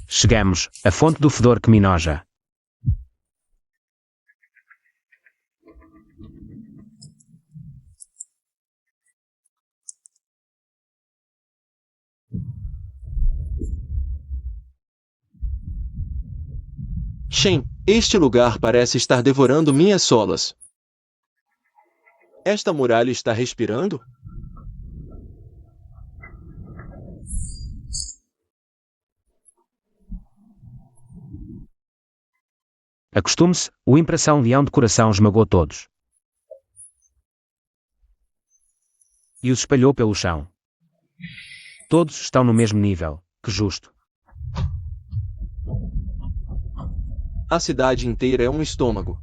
Chegamos, a fonte do fedor que me noja. Shen, este lugar parece estar devorando minhas solas. Esta muralha está respirando? Acostume-se, o impressão leão de coração esmagou todos. E os espalhou pelo chão. Todos estão no mesmo nível, que justo. A cidade inteira é um estômago.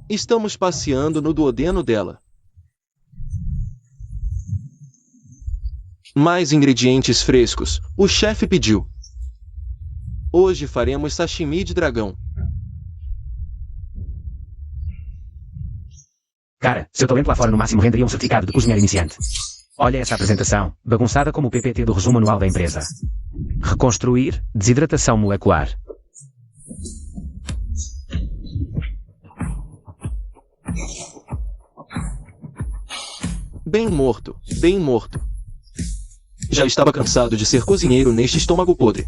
Estamos passeando no duodeno dela. Mais ingredientes frescos, o chefe pediu. Hoje faremos sashimi de dragão. Cara, seu talento lá fora no máximo renderia um certificado de cozinheiro iniciante. Olha essa apresentação, bagunçada como o PPT do resumo anual da empresa. Reconstruir, desidratação molecular. Bem morto, bem morto. Já estava cansado de ser cozinheiro neste estômago podre.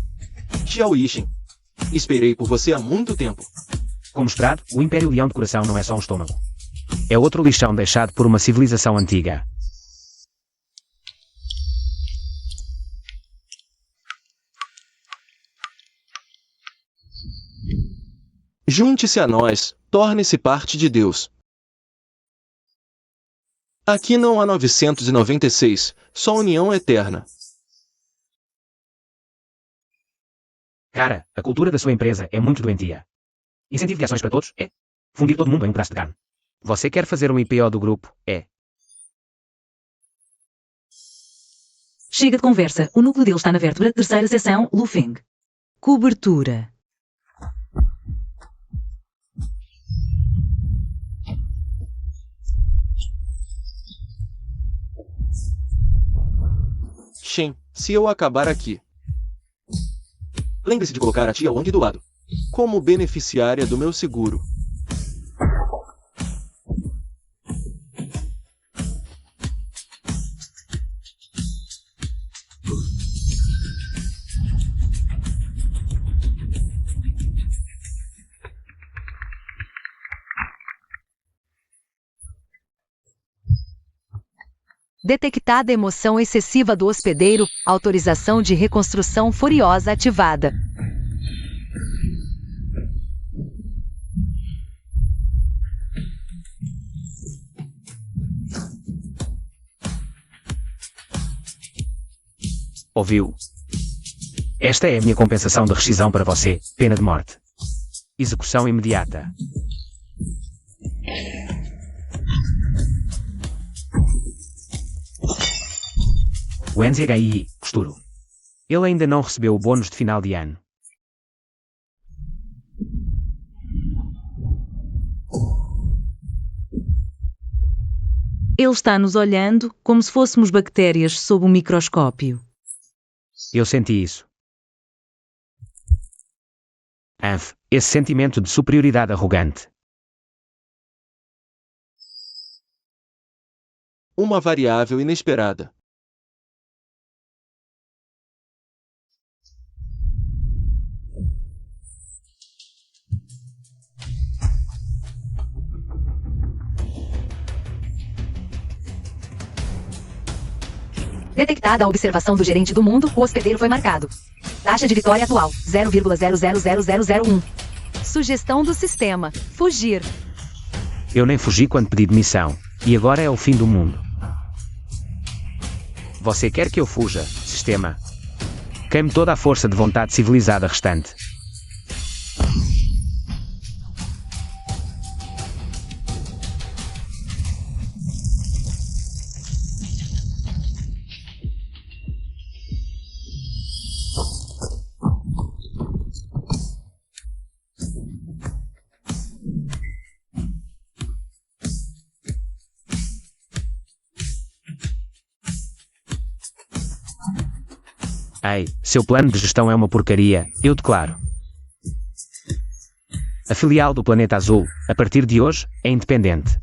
Xiao Yixin. Esperei por você há muito tempo. Como esperado, o Império Leão de Coração não é só um estômago. É outro lixão deixado por uma civilização antiga. Junte-se a nós, torne-se parte de Deus. Aqui não há 996, só união eterna. Cara, a cultura da sua empresa é muito doentia. Incentivo de ações para todos é fundir todo mundo em um pedaço de carne. Você quer fazer um IPO do grupo? É. Chega de conversa, o núcleo dele está na vértebra, terceira seção, Lufeng. Cobertura. Shen, se eu acabar aqui. Lembre-se de colocar a tia Wang do lado. Como beneficiária do meu seguro. Detectada emoção excessiva do hospedeiro, autorização de reconstrução furiosa ativada. Ouviu? Esta é a minha compensação de rescisão para você, pena de morte. Execução imediata. O NZHI, costuro. Ele ainda não recebeu o bônus de final de ano. Ele está nos olhando como se fôssemos bactérias sob um microscópio. Eu senti isso. Esse sentimento de superioridade arrogante. Uma variável inesperada. Detectada a observação do gerente do mundo, o hospedeiro foi marcado. Taxa de vitória atual, 0,000001. Sugestão do sistema: fugir. Eu nem fugi quando pedi demissão. E agora é o fim do mundo. Você quer que eu fuja, sistema? Queime toda a força de vontade civilizada restante. Ei, seu plano de gestão é uma porcaria, eu declaro. A filial do Planeta Azul, a partir de hoje, é independente.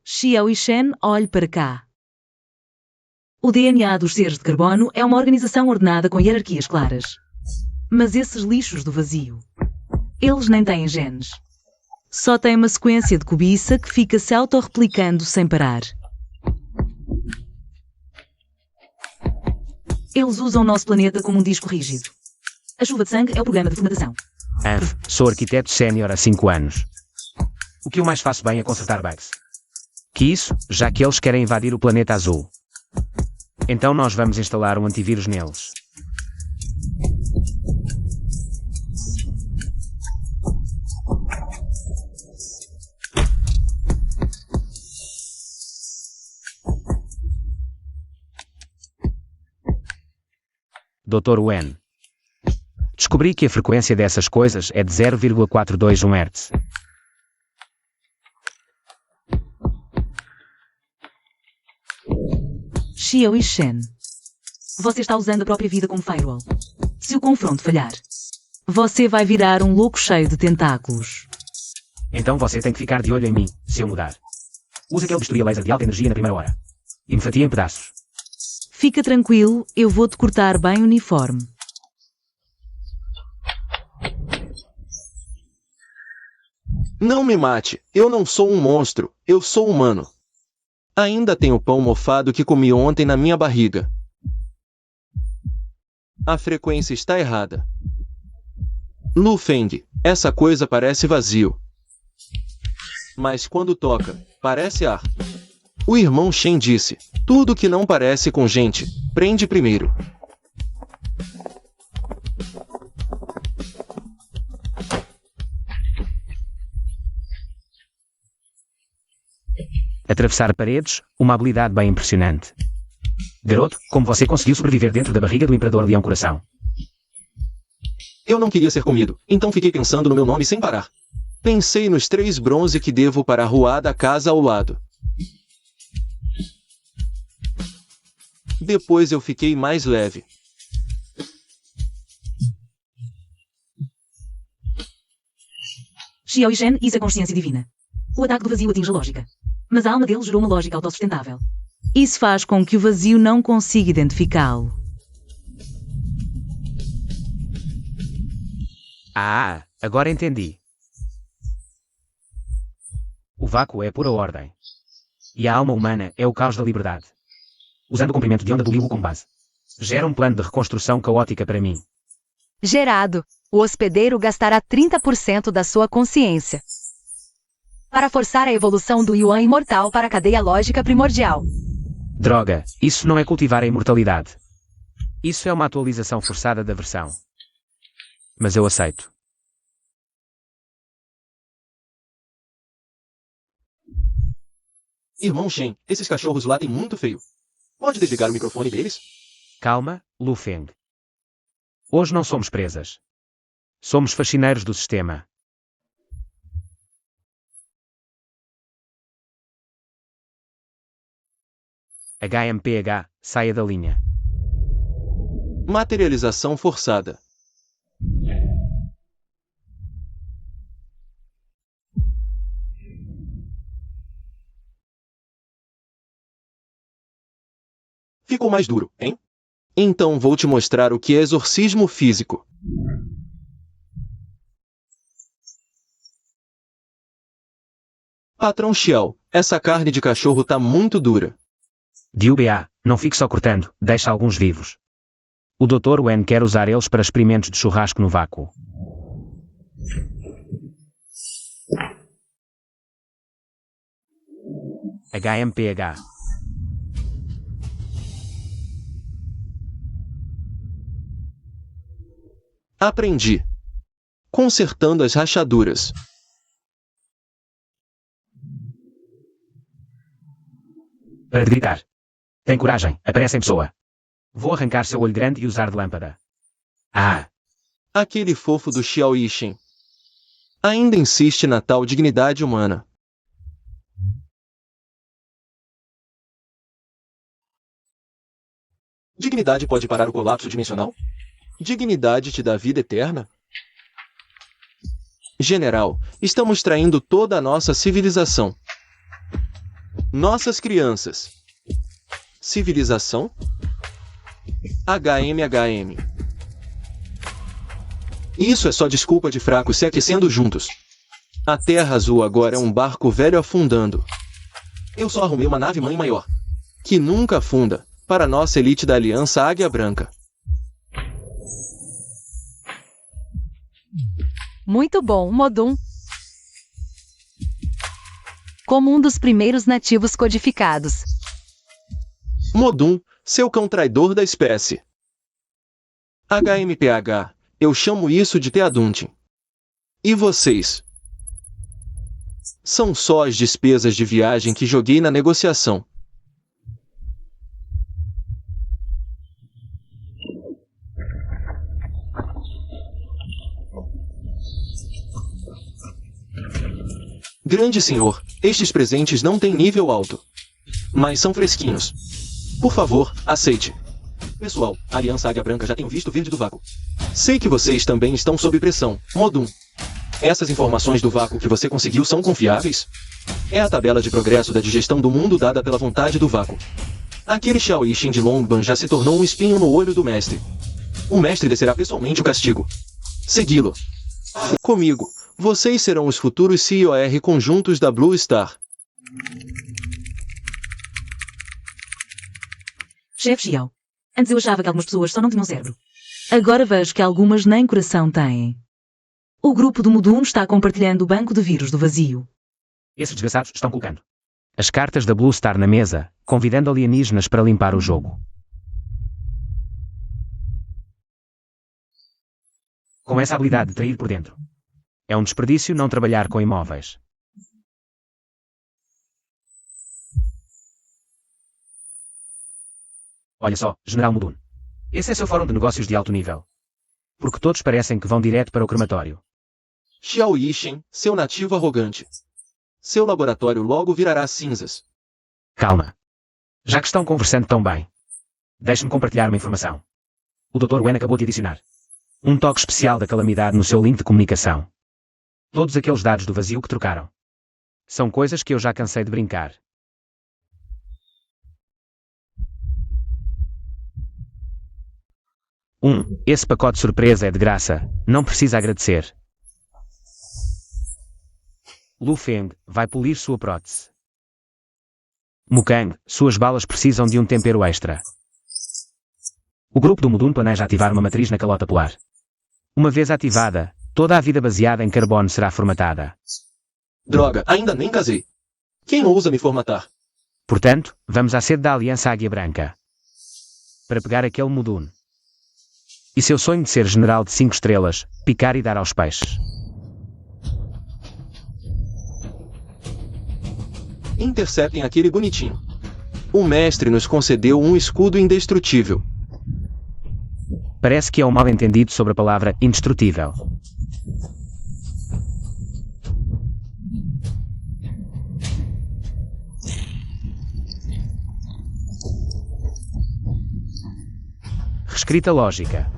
Xiao e Shen, olhe para cá. O DNA dos seres de carbono é uma organização ordenada com hierarquias claras. Mas esses lixos do vazio, eles nem têm genes. Só têm uma sequência de cobiça que fica se autorreplicando sem parar. Eles usam o nosso planeta como um disco rígido. A chuva de sangue é o programa de formatação. Sou arquiteto sénior há 5 anos. O que eu mais faço bem é consertar bugs. Que isso, já que eles querem invadir o Planeta Azul. Então nós vamos instalar um antivírus neles. Dr. Wen. Descobri que a frequência dessas coisas é de 0,421 Hz. Xiao e Shen. Você está usando a própria vida como firewall. Se o confronto falhar, você vai virar um louco cheio de tentáculos. Então você tem que ficar de olho em mim, se eu mudar. Use aquele bisturi a laser de alta energia na primeira hora. E me fatia em pedaços. Fica tranquilo, eu vou-te cortar bem o uniforme. Não me mate, eu não sou um monstro, eu sou humano. Ainda tenho pão mofado que comi ontem na minha barriga. A frequência está errada. Lu Feng, essa coisa parece vazio. Mas quando toca, parece ar. O irmão Shen disse, tudo que não parece com gente, prende primeiro. Atravessar paredes, uma habilidade bem impressionante. Garoto, como você conseguiu sobreviver dentro da barriga do Imperador Leão Coração? Eu não queria ser comido, então fiquei pensando no meu nome sem parar. Pensei nos 3 bronze que devo para a rua da casa ao lado. Depois eu fiquei mais leve. Xiao e Shen, isso é consciência divina. O ataque do vazio atinge a lógica. Mas a alma dele gerou uma lógica autossustentável. Isso faz com que o vazio não consiga identificá-lo. Agora entendi. O vácuo é a pura ordem. E a alma humana é o caos da liberdade. Usando o comprimento de onda do Liu como base. Gera um plano de reconstrução caótica para mim. Gerado. O hospedeiro gastará 30% da sua consciência para forçar a evolução do Yuan imortal para a cadeia lógica primordial. Droga, isso não é cultivar a imortalidade. Isso é uma atualização forçada da versão. Mas eu aceito. Irmão Shen, esses cachorros latem muito feio. Pode desligar o microfone deles? Calma, Lu Feng. Hoje não somos presas. Somos faxineiros do sistema. HMPH, saia da linha. Materialização forçada. Ficou mais duro, hein? Então vou te mostrar o que é exorcismo físico. Patrão Xiao, essa carne de cachorro tá muito dura. DUBA, não fique só cortando, deixa alguns vivos. O Dr. Wen quer usar eles para experimentos de churrasco no vácuo. HMPH. Aprendi. Consertando as rachaduras. Para de gritar. Tem coragem, aparece em pessoa. Vou arrancar seu olho grande e usar de lâmpada. Ah! Aquele fofo do Xiao Yixin. Ainda insiste na tal dignidade humana. Dignidade pode parar o colapso dimensional? Dignidade te dá vida eterna? General, estamos traindo toda a nossa civilização. Nossas crianças. Civilização? HM. Isso é só desculpa de fracos se aquecendo juntos. A Terra Azul agora é um barco velho afundando. Eu só arrumei uma nave-mãe maior, que nunca afunda, para nossa elite da Aliança Águia Branca. Muito bom, Modum. Como um dos primeiros nativos codificados. Modum, seu cão traidor da espécie. HMPH, eu chamo isso de Teaduntin. E vocês? São só as despesas de viagem que joguei na negociação. Grande senhor, estes presentes não têm nível alto. Mas são fresquinhos. Por favor, aceite. Pessoal, a Aliança Águia Branca já tem o visto verde do vácuo. Sei que vocês também estão sob pressão, Modum. Essas informações do vácuo que você conseguiu são confiáveis? É a tabela de progresso da digestão do mundo dada pela vontade do vácuo. Aquele Xiao Yixin de Longban já se tornou um espinho no olho do mestre. O mestre descerá pessoalmente o castigo. Segui-lo. Comigo, vocês serão os futuros CIOR conjuntos da Blue Star. Chefe Xiao. Antes eu achava que algumas pessoas só não tinham cérebro. Agora vejo que algumas nem coração têm. O grupo do Modum está compartilhando o banco de vírus do vazio. Esses desgraçados estão colocando as cartas da Blue Star na mesa, convidando alienígenas para limpar o jogo. Com essa habilidade de trair por dentro. É um desperdício não trabalhar com imóveis. Olha só, General Modum. Esse é seu fórum de negócios de alto nível. Porque todos parecem que vão direto para o crematório. Xiao Yixin, seu nativo arrogante. Seu laboratório logo virará cinzas. Calma. Já que estão conversando tão bem, deixe-me compartilhar uma informação. O Dr. Wen acabou de adicionar um toque especial da calamidade no seu link de comunicação. Todos aqueles dados do vazio que trocaram. São coisas que eu já cansei de brincar. Esse pacote surpresa é de graça, não precisa agradecer. Lu Feng vai polir sua prótese. Mukang, suas balas precisam de um tempero extra. O grupo do Modum planeja ativar uma matriz na calota polar. Uma vez ativada, toda a vida baseada em carbono será formatada. Droga, ainda nem casei. Quem ousa me formatar? Portanto, vamos à sede da Aliança Águia Branca. Para pegar aquele Mudun. E seu sonho de ser general de 5 estrelas, picar e dar aos peixes. Interceptem aquele bonitinho. O mestre nos concedeu um escudo indestrutível. Parece que é um mal-entendido sobre a palavra indestrutível. Reescrita lógica.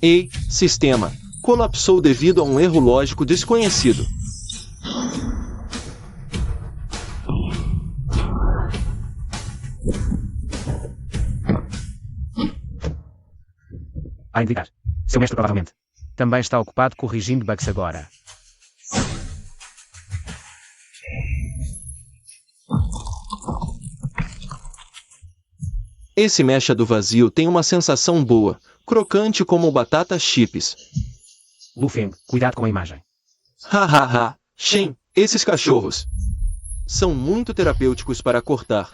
Ei, sistema, colapsou devido a um erro lógico desconhecido. A indicar. Seu mestre provavelmente também está ocupado corrigindo bugs agora. Esse mecha do vazio tem uma sensação boa, crocante como batata chips. Lufeng, cuidado com a imagem. Hahaha, Shen, esses cachorros são muito terapêuticos para cortar.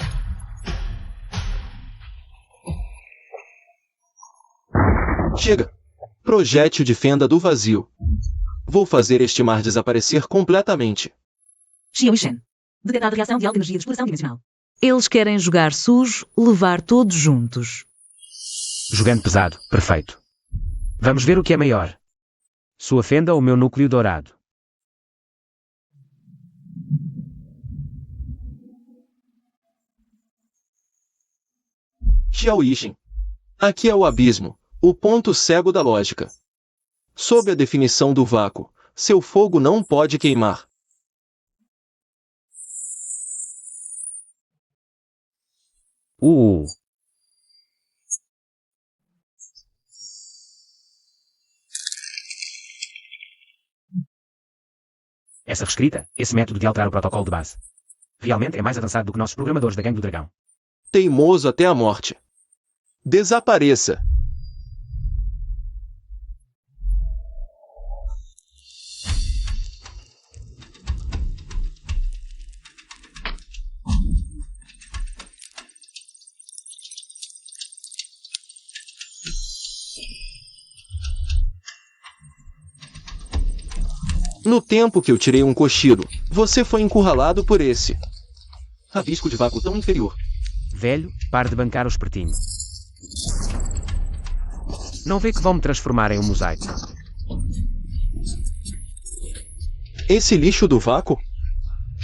Chega! Projétil de fenda do vazio. Vou fazer este mar desaparecer completamente. Xiao e Shen. Detectada reação de alta energia de exploração dimensional. Eles querem jogar sujo, levar todos juntos. Jogando pesado, perfeito. Vamos ver o que é maior. Sua fenda ou o meu núcleo dourado? Xiao Yixin. Aqui é o abismo, o ponto cego da lógica. Sob a definição do vácuo, seu fogo não pode queimar. Essa reescrita, esse método de alterar o protocolo de base. Realmente é mais avançado do que nossos programadores da Gangue do Dragão. Teimoso até a morte. Desapareça. No tempo que eu tirei um cochilo, você foi encurralado por esse rabisco de vácuo tão inferior. Velho, pare de bancar o espertinho. Não vê que vão me transformar em um mosaico? Esse lixo do vácuo?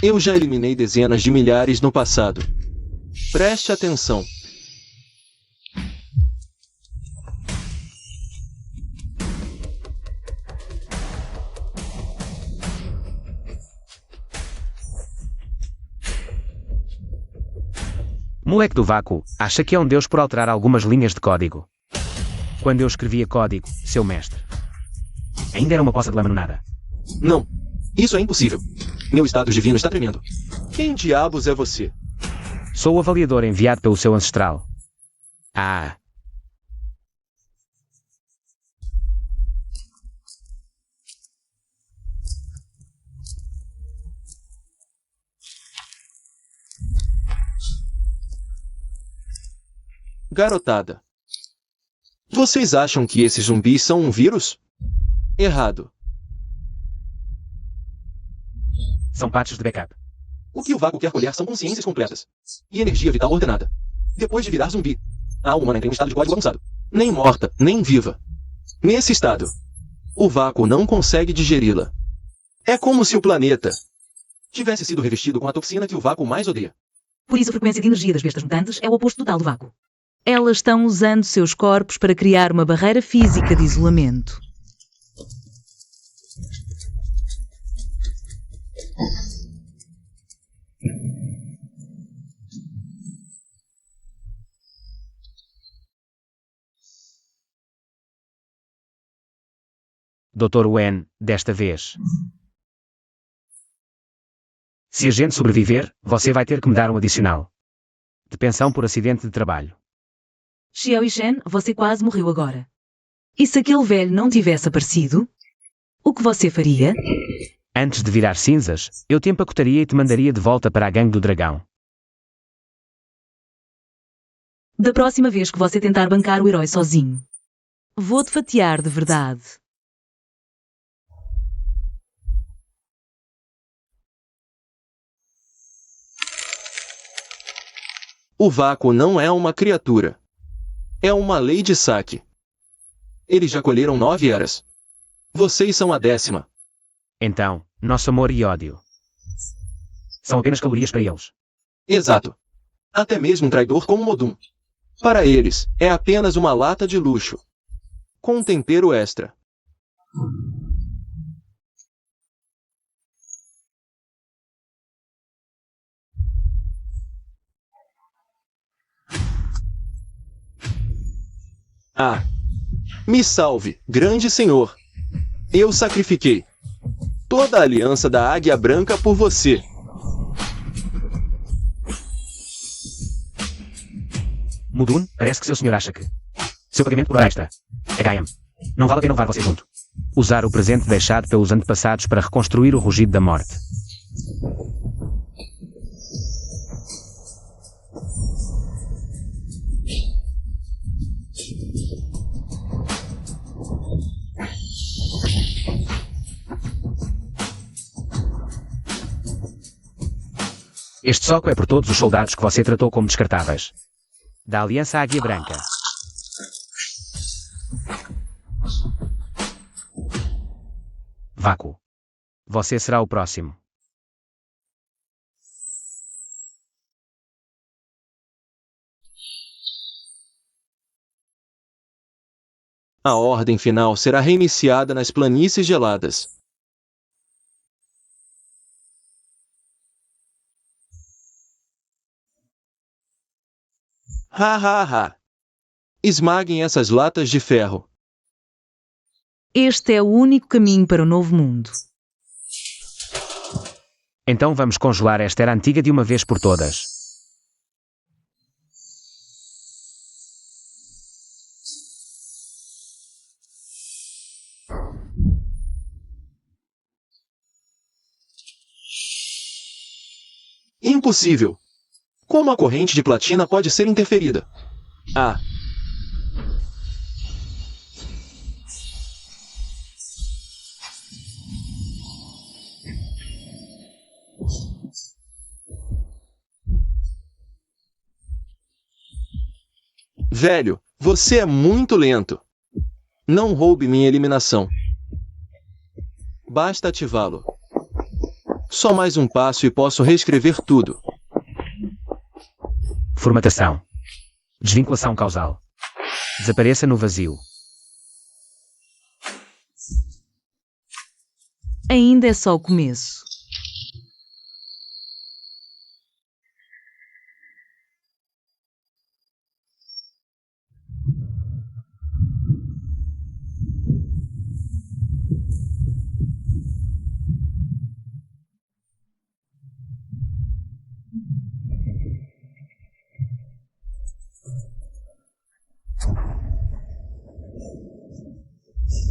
Eu já eliminei dezenas de milhares no passado. Preste atenção. Moleque do vácuo, acha que é um deus por alterar algumas linhas de código. Quando eu escrevia código, seu mestre. Ainda era uma poça de lama no nada. Não. Isso é impossível. Meu status divino está tremendo. Quem diabos é você? Sou o avaliador enviado pelo seu ancestral. Ah. Garotada. Vocês acham que esses zumbis são um vírus? Errado. São patches de backup. O que o vácuo quer colher são consciências completas. E energia vital ordenada. Depois de virar zumbi, a alma humana entra em um estado de código avançado. Nem morta, nem viva. Nesse estado, o vácuo não consegue digeri-la. É como se o planeta tivesse sido revestido com a toxina que o vácuo mais odeia. Por isso a frequência de energia das bestas mutantes é o oposto total do vácuo. Elas estão usando seus corpos para criar uma barreira física de isolamento. Dr. Wen, desta vez. Se a gente sobreviver, você vai ter que me dar um adicional. De pensão por acidente de trabalho. Xiao e Shen, você quase morreu agora. E se aquele velho não tivesse aparecido? O que você faria? Antes de virar cinzas, eu te empacotaria e te mandaria de volta para a gangue do dragão. Da próxima vez que você tentar bancar o herói sozinho, vou-te fatiar de verdade. O vácuo não é uma criatura. É uma lei de saque. Eles já colheram 9 eras. Vocês são a 10ª. Então, nosso amor e ódio são apenas calorias para eles. Exato. Até mesmo um traidor como Modum. Para eles, é apenas uma lata de luxo. Com um tempero extra. Ah! Me salve, grande senhor. Eu sacrifiquei toda a aliança da Águia Branca por você. Mudun, parece que seu senhor acha que seu pagamento por hora extra é Gaia. Não vale a pena levar você junto. Usar o presente deixado pelos antepassados para reconstruir o rugido da morte. Este soco é por todos os soldados que você tratou como descartáveis. Da Aliança Águia Branca. Vácuo. Você será o próximo. A ordem final será reiniciada nas planícies geladas. Ha ha ha! Esmaguem essas latas de ferro. Este é o único caminho para o novo mundo. Então vamos congelar esta era antiga de uma vez por todas. Impossível! Como a corrente de platina pode ser interferida? Ah! Velho, você é muito lento. Não roube minha eliminação. Basta ativá-lo. Só mais um passo e posso reescrever tudo. Formatação. Desvinculação causal. Desapareça no vazio. Ainda é só o começo.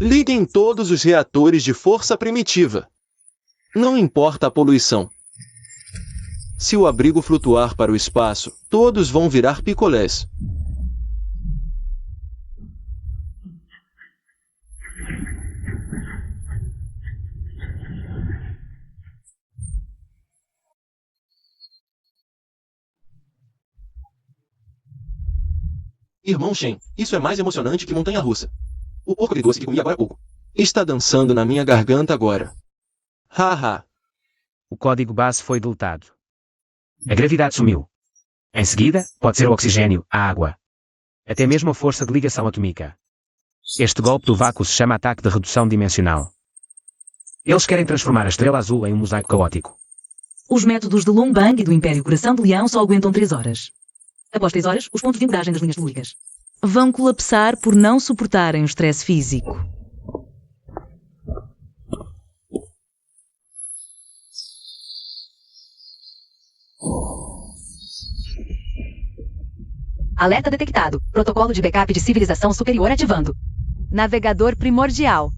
Liguem todos os reatores de força primitiva. Não importa a poluição. Se o abrigo flutuar para o espaço, todos vão virar picolés. Irmão Shen, isso é mais emocionante que montanha-russa. O porco de doce que comi agora há pouco está dançando na minha garganta agora. Haha. O código base foi deletado. A gravidade sumiu. Em seguida, pode ser o oxigênio, a água. Até mesmo a força de ligação atômica. Este golpe do vácuo se chama ataque de redução dimensional. Eles querem transformar a estrela azul em um mosaico caótico. Os métodos de Long Bang e do Império Coração de Leão só aguentam 3 horas. Após 3 horas, os pontos de ancoragem das linhas telúricas vão colapsar por não suportarem o estresse físico. Alerta detectado. Protocolo de backup de civilização superior ativando. Navegador primordial.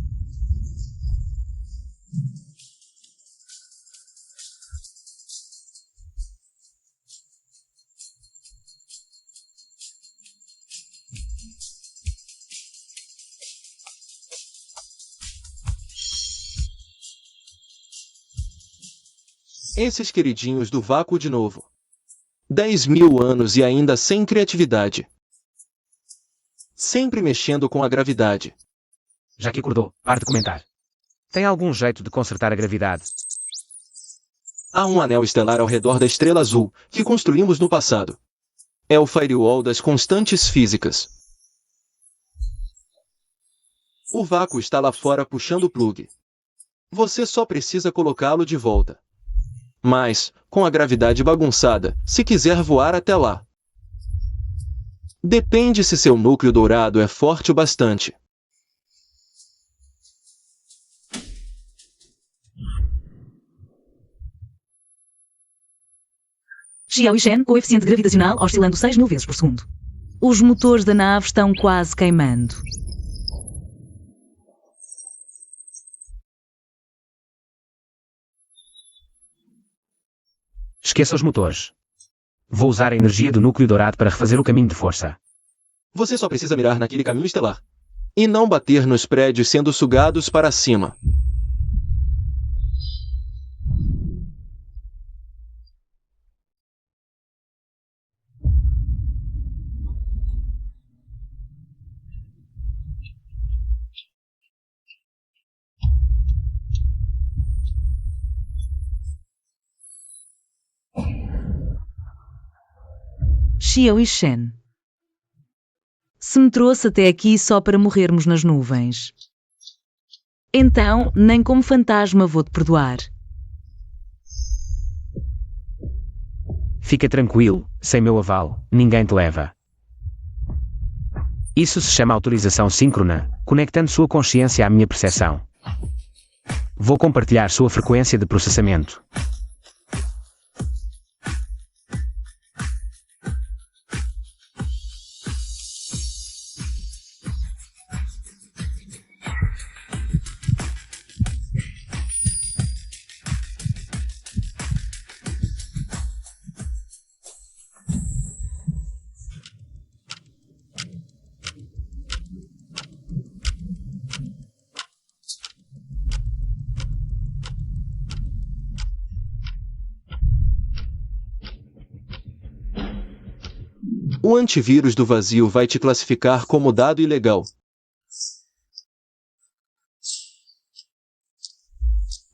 Esses queridinhos do vácuo de novo. 10.000 anos e ainda sem criatividade. Sempre mexendo com a gravidade. Já que acordou, pare de comentar. Tem algum jeito de consertar a gravidade? Há um anel estelar ao redor da estrela azul, que construímos no passado. É o firewall das constantes físicas. O vácuo está lá fora puxando o plug. Você só precisa colocá-lo de volta. Mas, com a gravidade bagunçada, se quiser voar até lá. Depende se seu núcleo dourado é forte o bastante. Xiao e Shen, coeficiente gravitacional oscilando 6.000 vezes por segundo. Os motores da nave estão quase queimando. Esqueça os motores. Vou usar a energia do núcleo dourado para refazer o caminho de força. Você só precisa mirar naquele caminho estelar. E não bater nos prédios sendo sugados para cima. Xiao e Shen. Se me trouxe até aqui só para morrermos nas nuvens, então nem como fantasma vou-te perdoar. Fica tranquilo, sem meu aval, ninguém te leva. Isso se chama autorização síncrona, conectando sua consciência à minha percepção. Vou compartilhar sua frequência de processamento. O antivírus do vazio vai te classificar como dado ilegal.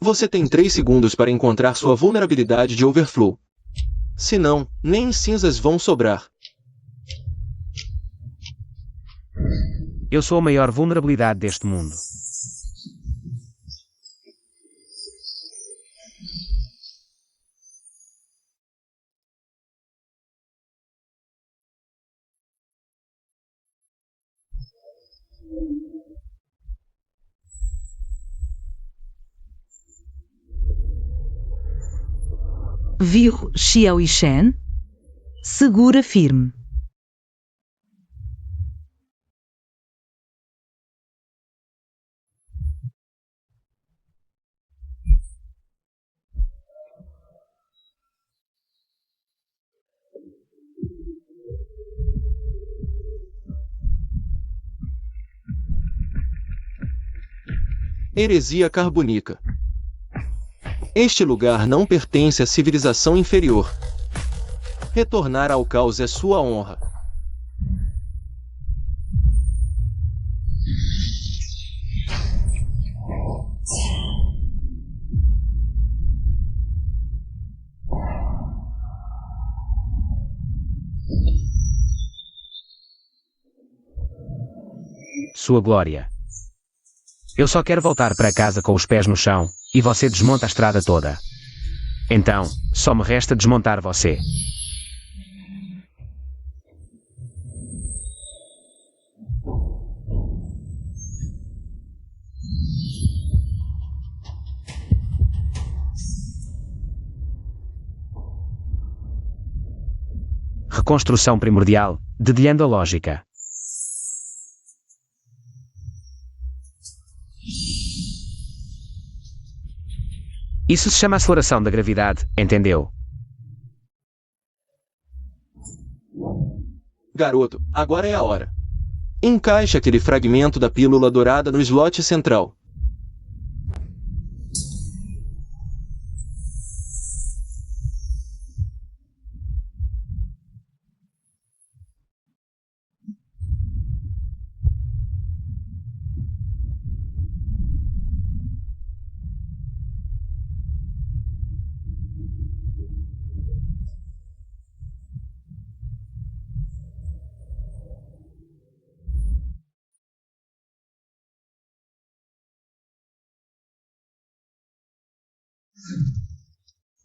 Você tem 3 segundos para encontrar sua vulnerabilidade de overflow. Senão, nem cinzas vão sobrar. Eu sou a maior vulnerabilidade deste mundo. Viu Xiao e Shen? Segura firme. Heresia carbonica. Este lugar não pertence à civilização inferior. Retornar ao caos é sua honra. Sua glória. Eu só quero voltar para casa com os pés no chão, e você desmonta a estrada toda. Então, só me resta desmontar você. Reconstrução primordial, dedilhando a lógica. Isso se chama aceleração da gravidade, entendeu? Garoto, agora é a hora. Encaixe aquele fragmento da pílula dourada no slot central.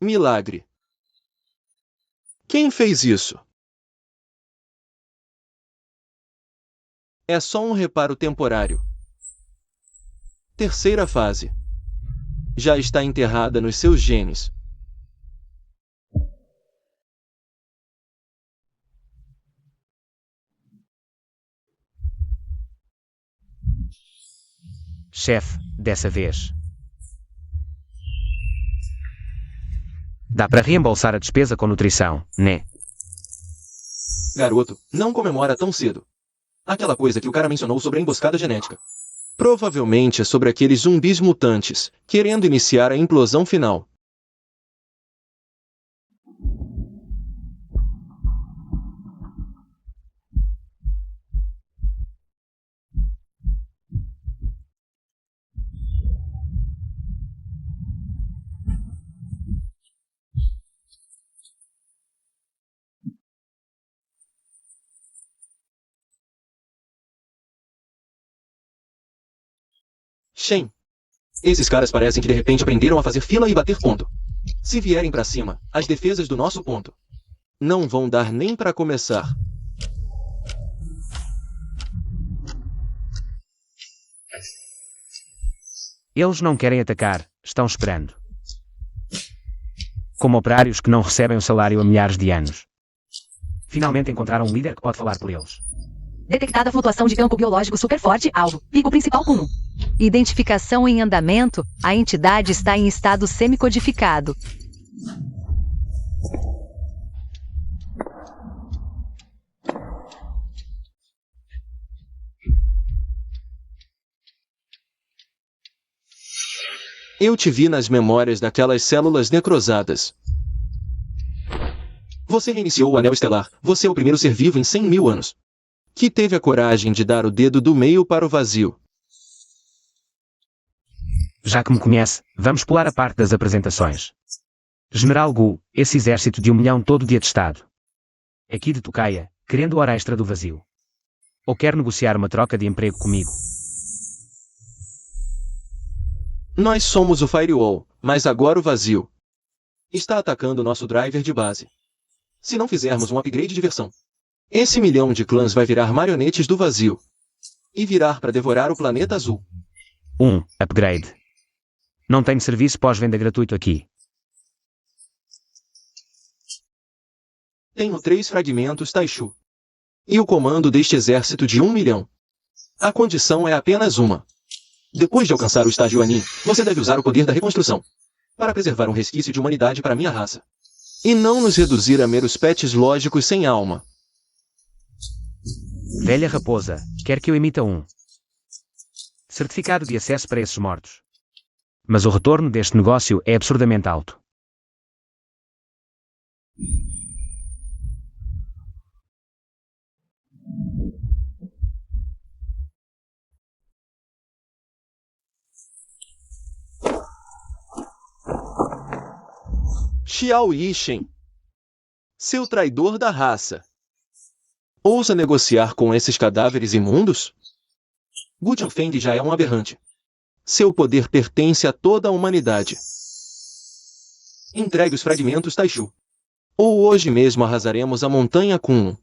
Milagre. Quem fez isso? É só um reparo temporário. Terceira fase. Já está enterrada nos seus genes. Chefe, dessa vez. Dá para reembolsar a despesa com nutrição, né? Garoto, não comemora tão cedo. Aquela coisa que o cara mencionou sobre a emboscada genética. Provavelmente é sobre aqueles zumbis mutantes, querendo iniciar a implosão final. Shen. Esses caras parecem que de repente aprenderam a fazer fila e bater ponto. Se vierem pra cima, as defesas do nosso ponto não vão dar nem pra começar. Eles não querem atacar, estão esperando. Como operários que não recebem o salário há milhares de anos. Finalmente encontraram um líder que pode falar por eles. Detectada flutuação de campo biológico super forte, alvo. Pico principal com 1. Identificação em andamento, a entidade está em estado semicodificado. Eu te vi nas memórias daquelas células necrosadas. Você reiniciou o Anel Estelar. Você é o primeiro ser vivo em 100.000 anos que teve a coragem de dar o dedo do meio para o vazio. Já que me conhece, vamos pular a parte das apresentações. General Gu, esse exército de 1 milhão todo de atestado. Aqui de Tucaia, querendo hora extra do vazio. Ou quer negociar uma troca de emprego comigo? Nós somos o Firewall, mas agora o vazio está atacando nosso driver de base. Se não fizermos um upgrade de versão, esse 1 milhão de clãs vai virar marionetes do vazio e virar para devorar o planeta azul. Upgrade. Não tenho serviço pós-venda gratuito aqui. Tenho 3 fragmentos Taishu e o comando deste exército de 1 milhão. A condição é apenas uma. Depois de alcançar o estágio Anin, você deve usar o poder da reconstrução para preservar um resquício de humanidade para minha raça e não nos reduzir a meros pets lógicos sem alma. Velha raposa, quer que eu emita um certificado de acesso para esses mortos. Mas o retorno deste negócio é absurdamente alto. Xiao Yishen, seu traidor da raça, ousa negociar com esses cadáveres imundos? Gu Jianfeng já é um aberrante. Seu poder pertence a toda a humanidade. Entregue os fragmentos Taishu, ou hoje mesmo arrasaremos a montanha Kunlun.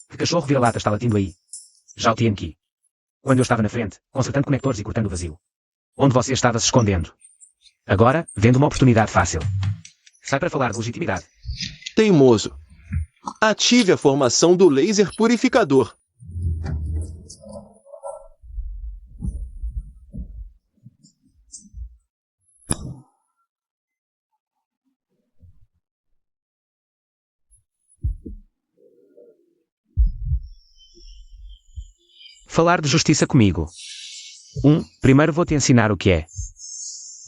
Que cachorro vira-lata está latindo aí? Já o tinha aqui. Quando eu estava na frente, consertando conectores e cortando o vazio. Onde você estava se escondendo? Agora, vendo uma oportunidade fácil. Sai para falar de legitimidade. Teimoso. Ative a formação do laser purificador. Falar de justiça comigo. Primeiro vou te ensinar o que é.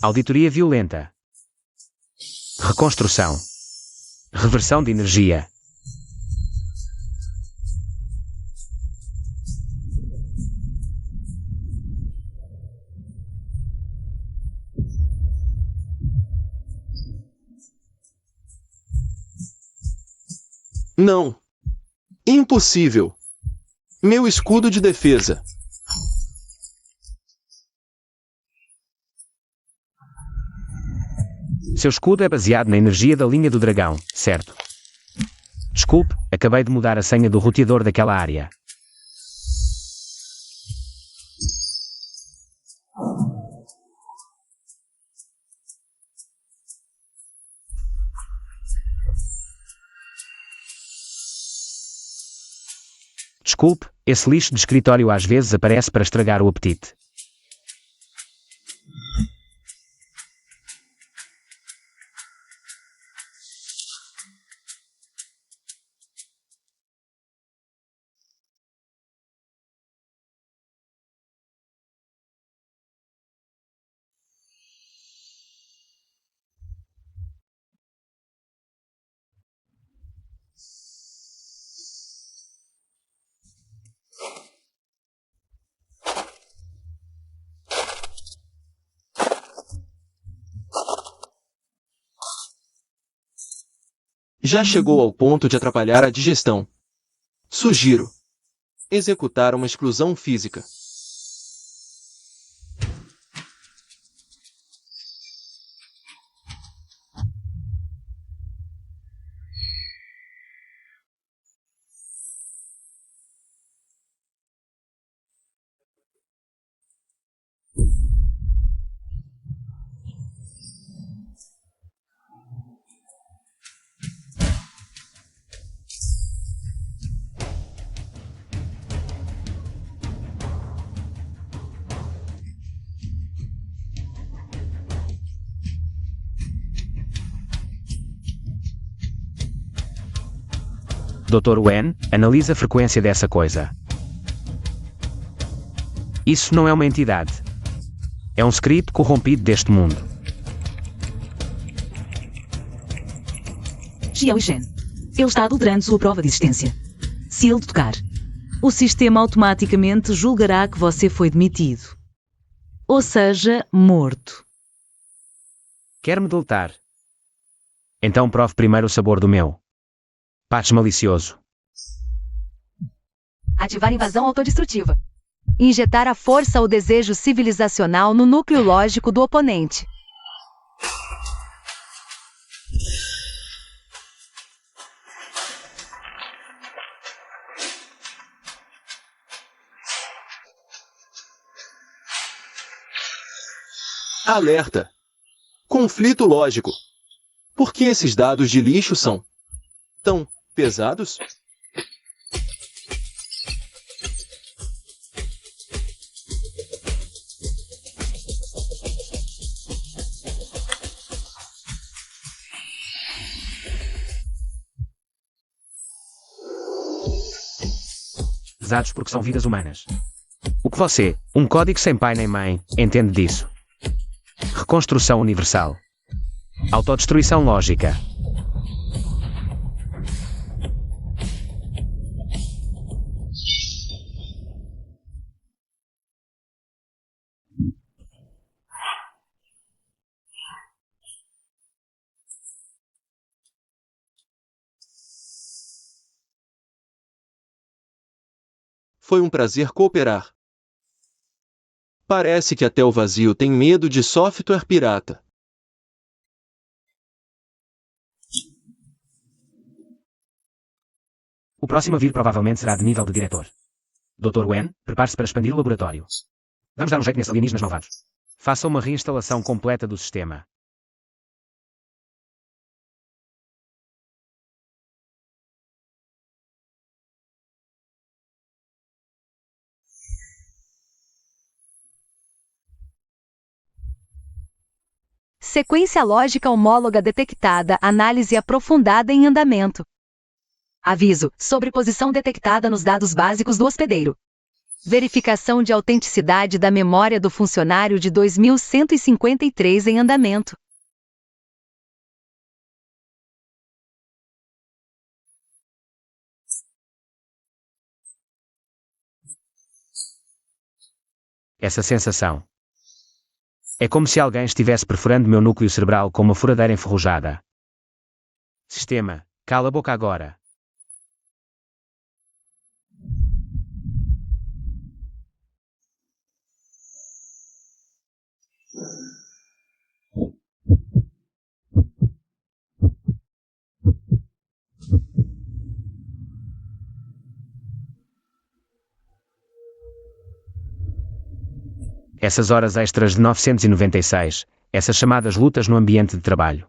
Auditoria violenta. Reconstrução. Reversão de energia. Não. Impossível. Meu escudo de defesa. Seu escudo é baseado na energia da linha do dragão, certo? Desculpe, acabei de mudar a senha do roteador daquela área. Desculpe, esse lixo de escritório às vezes aparece para estragar o apetite. Já chegou ao ponto de atrapalhar a digestão. Sugiro executar uma exclusão física. Dr. Wen, analisa a frequência dessa coisa. Isso não é uma entidade. É um script corrompido deste mundo. Xiao Shen. Ele está adulterando sua prova de existência. Se ele tocar, o sistema automaticamente julgará que você foi demitido. Ou seja, morto. Quer-me deletar? Então prove primeiro o sabor do meu patch malicioso. Ativar invasão autodestrutiva. Injetar a força ou desejo civilizacional no núcleo lógico do oponente. Alerta. Conflito lógico. Por que esses dados de lixo são tão pesados? Pesados porque são vidas humanas. O que você, um código sem pai nem mãe, entende disso? Reconstrução universal. Autodestruição lógica. Foi um prazer cooperar. Parece que até o vazio tem medo de software pirata. O próximo a vir provavelmente será de nível de diretor. Dr. Wen, prepare-se para expandir o laboratório. Vamos dar um jeito nesses alienígenas malvados. Faça uma reinstalação completa do sistema. Sequência lógica homóloga detectada. Análise aprofundada em andamento. Aviso: sobreposição detectada nos dados básicos do hospedeiro. Verificação de autenticidade da memória do funcionário de 2153 em andamento. Essa sensação. É como se alguém estivesse perfurando meu núcleo cerebral com uma furadeira enferrujada. Sistema, cala a boca agora. Essas horas extras de 996, essas chamadas lutas no ambiente de trabalho.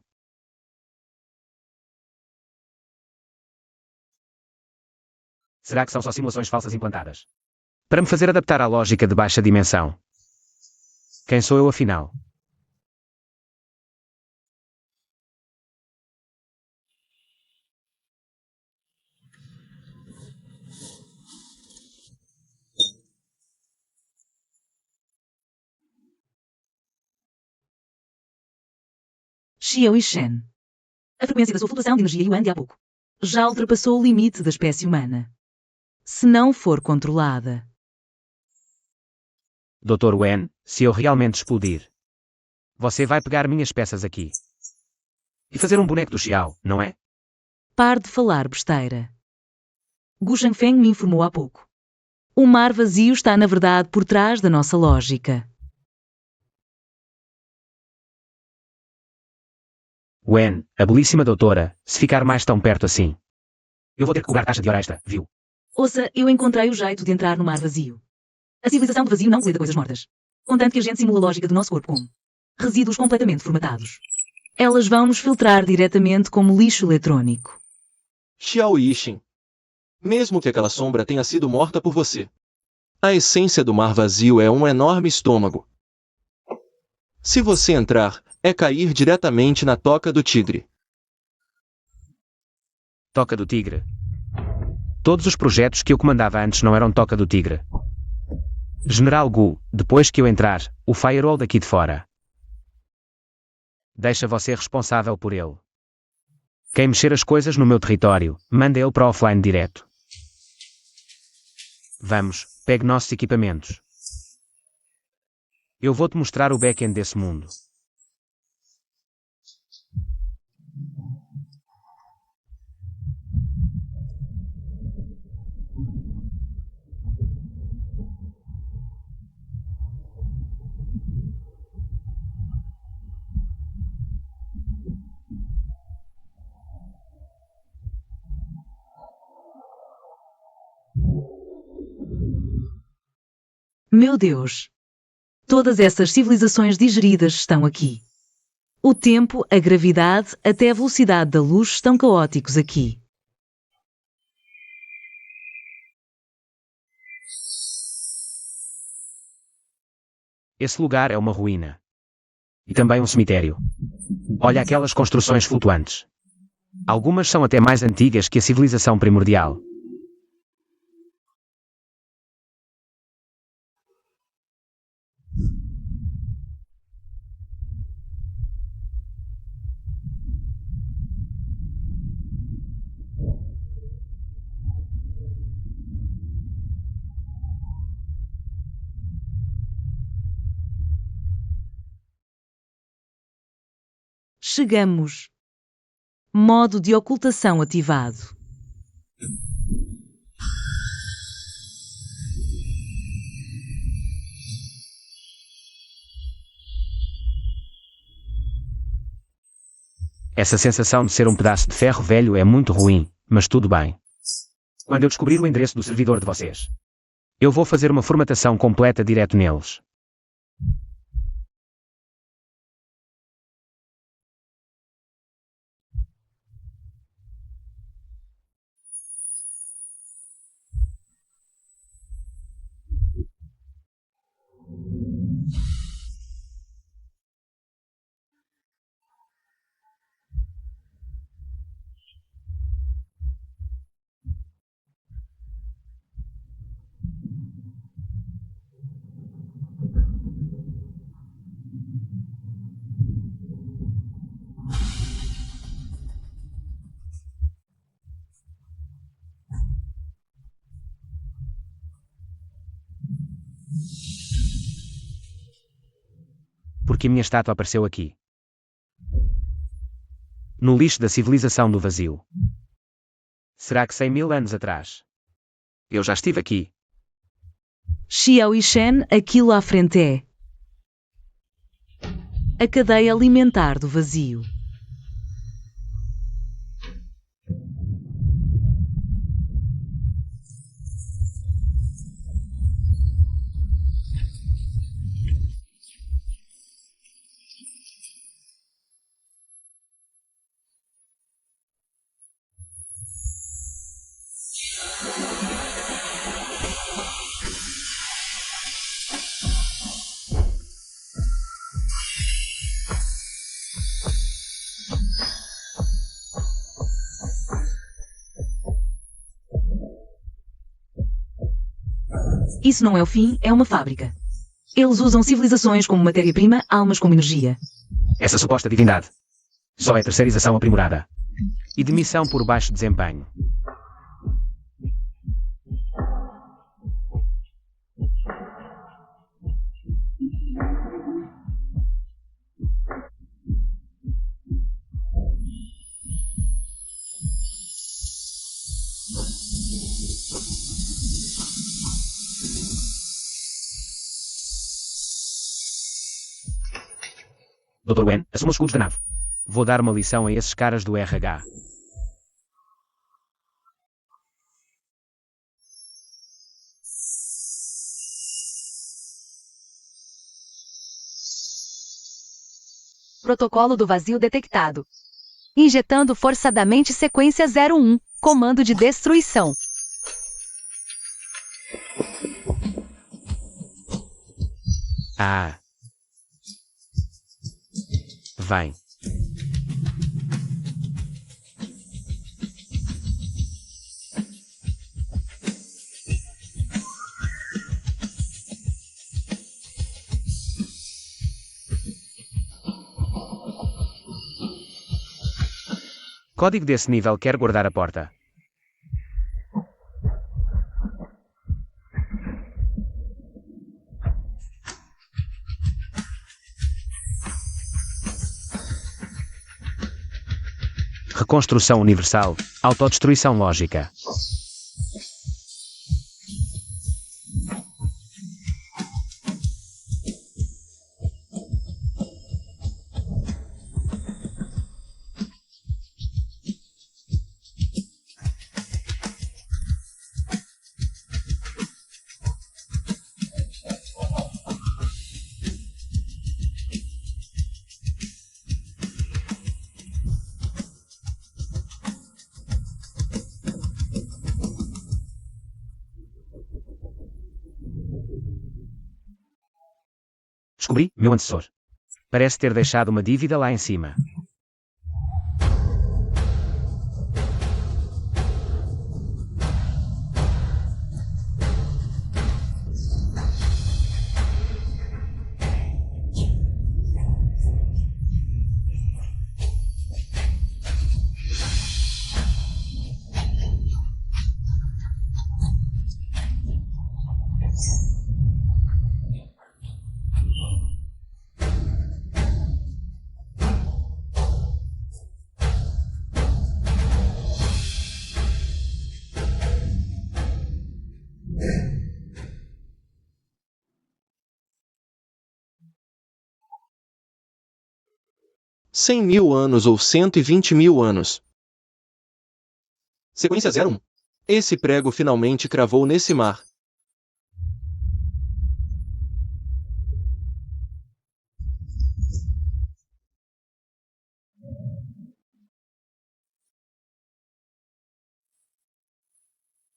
Será que são só simulações falsas implantadas? Para me fazer adaptar à lógica de baixa dimensão. Quem sou eu afinal? Xiao e Shen. A frequência da sua flutuação de energia Yuan de há pouco já ultrapassou o limite da espécie humana. Se não for controlada. Dr. Wen, se eu realmente explodir, você vai pegar minhas peças aqui e fazer um boneco do Xiao, não é? Pare de falar besteira. Gu Shangfeng me informou há pouco. O mar vazio está na verdade por trás da nossa lógica. Wen, a belíssima doutora, se ficar mais tão perto assim, eu vou ter que cobrar taxa de hora extra, viu? Ouça, eu encontrei o jeito de entrar no mar vazio. A civilização do vazio não cuida de coisas mortas. Contanto que a gente simula a lógica do nosso corpo com resíduos completamente formatados. Elas vão nos filtrar diretamente como lixo eletrônico. Xiao Yixin. Mesmo que aquela sombra tenha sido morta por você. A essência do mar vazio é um enorme estômago. Se você entrar, é cair diretamente na toca do tigre. Toca do Tigre. Todos os projetos que eu comandava antes não eram Toca do Tigre. General Gu, depois que eu entrar, o firewall daqui de fora deixa você responsável por ele. Quem mexer as coisas no meu território, manda ele para offline direto. Vamos, pegue nossos equipamentos. Eu vou-te mostrar o back-end desse mundo. Meu Deus! Todas essas civilizações digeridas estão aqui. O tempo, a gravidade, até a velocidade da luz estão caóticos aqui. Esse lugar é uma ruína. E também um cemitério. Olha aquelas construções flutuantes. Algumas são até mais antigas que a civilização primordial. Chegamos. Modo de ocultação ativado. Essa sensação de ser um pedaço de ferro velho é muito ruim, mas tudo bem. Quando eu descobrir o endereço do servidor de vocês, eu vou fazer uma formatação completa direto neles. porque minha estátua apareceu aqui. No lixo da civilização do vazio. Será que 100.000 anos atrás? Eu já estive aqui. Xiao e Shen, aquilo à frente é a cadeia alimentar do vazio. Isso não é o fim, é uma fábrica. Eles usam civilizações como matéria-prima, almas como energia. Essa suposta divindade. Só é terceirização aprimorada. E demissão por baixo desempenho. Dr. Wen, assuma os escudos da nave. Vou dar uma lição a esses caras do RH. Protocolo do vazio detectado. Injetando forçadamente sequência 01, comando de destruição. Ah. Vem. Código desse nível quer guardar a porta. Reconstrução universal, autodestruição lógica. Descobri, meu antecessor. Parece ter deixado uma dívida lá em cima. Cem mil anos ou 120.000 anos. Sequência 01. Esse prego finalmente cravou nesse mar.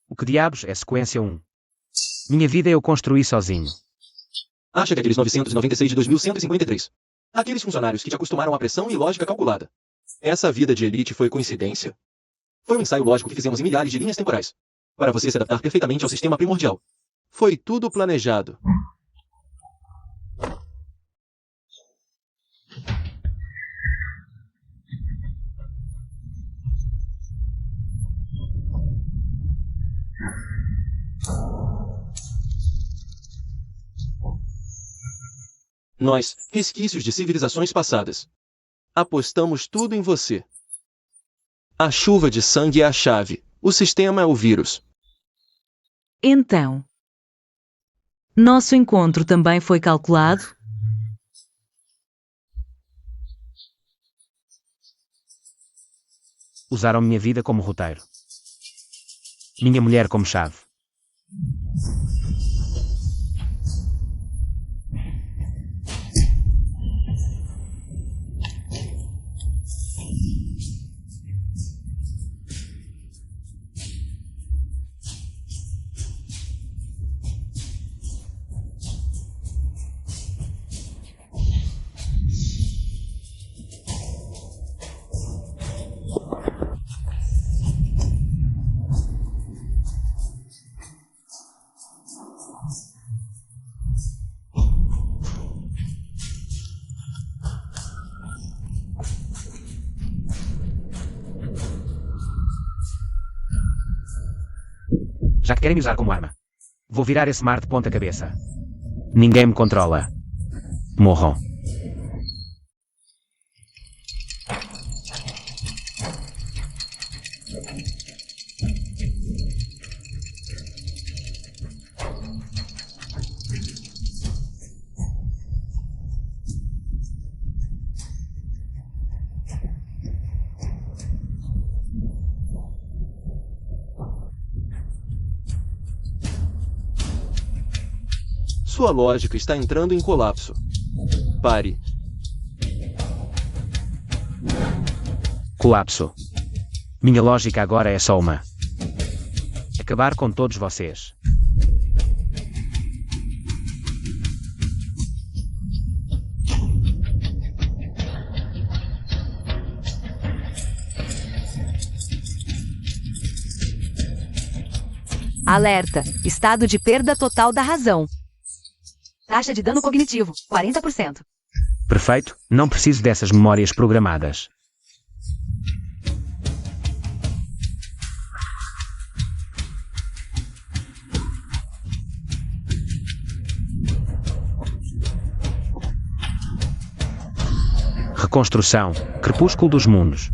O que diabos é sequência 1? Minha vida eu construí sozinho. Acha que aqueles 996 de 2153. Aqueles funcionários que te acostumaram à pressão e lógica calculada. Essa vida de elite foi coincidência? Foi um ensaio lógico que fizemos em milhares de linhas temporais. Para você se adaptar perfeitamente ao sistema primordial. Foi tudo planejado. Nós, resquícios de civilizações passadas. Apostamos tudo em você. A chuva de sangue é a chave. O sistema é o vírus. Então, nosso encontro também foi calculado? Usaram minha vida como roteiro. Minha mulher como chave. Já que querem me usar como arma, vou virar esse mar de ponta cabeça. Ninguém me controla. Morram. Sua lógica está entrando em colapso. Pare. Colapso. Minha lógica agora é só uma. Acabar com todos vocês. Alerta. Estado de perda total da razão. Taxa de dano cognitivo, 40%. Perfeito, não preciso dessas memórias programadas. Reconstrução. Crepúsculo dos mundos.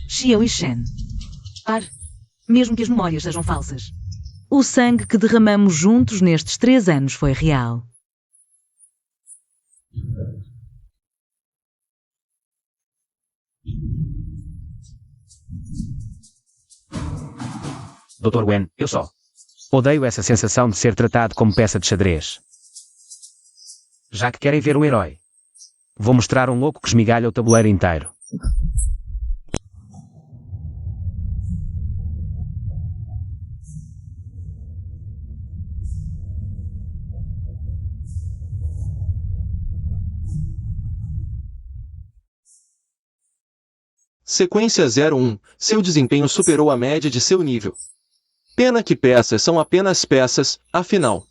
Xiao e Shen. Mesmo que as memórias sejam falsas. O sangue que derramamos juntos nestes 3 anos foi real. Dr. Wen, eu só. Odeio essa sensação de ser tratado como peça de xadrez. Já que querem ver um herói, vou mostrar um louco que esmigalha o tabuleiro inteiro. Sequência 01. Seu desempenho superou a média de seu nível. Pena que peças são apenas peças, afinal.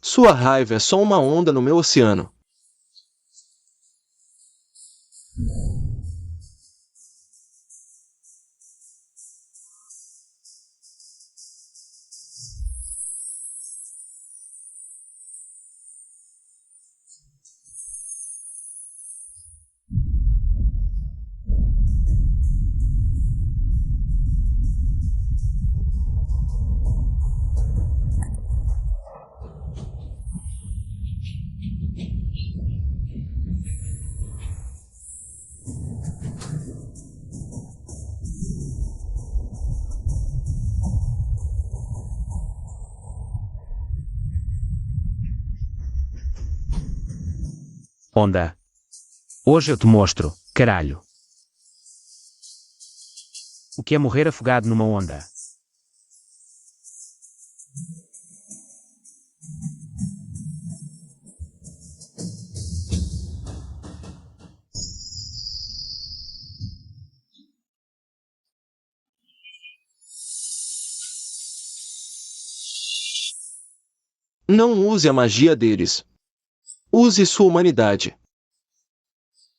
Sua raiva é só uma onda no meu oceano. Onda. Hoje eu te mostro, caralho. O que é morrer afogado numa onda? Não use a magia deles. Use sua humanidade.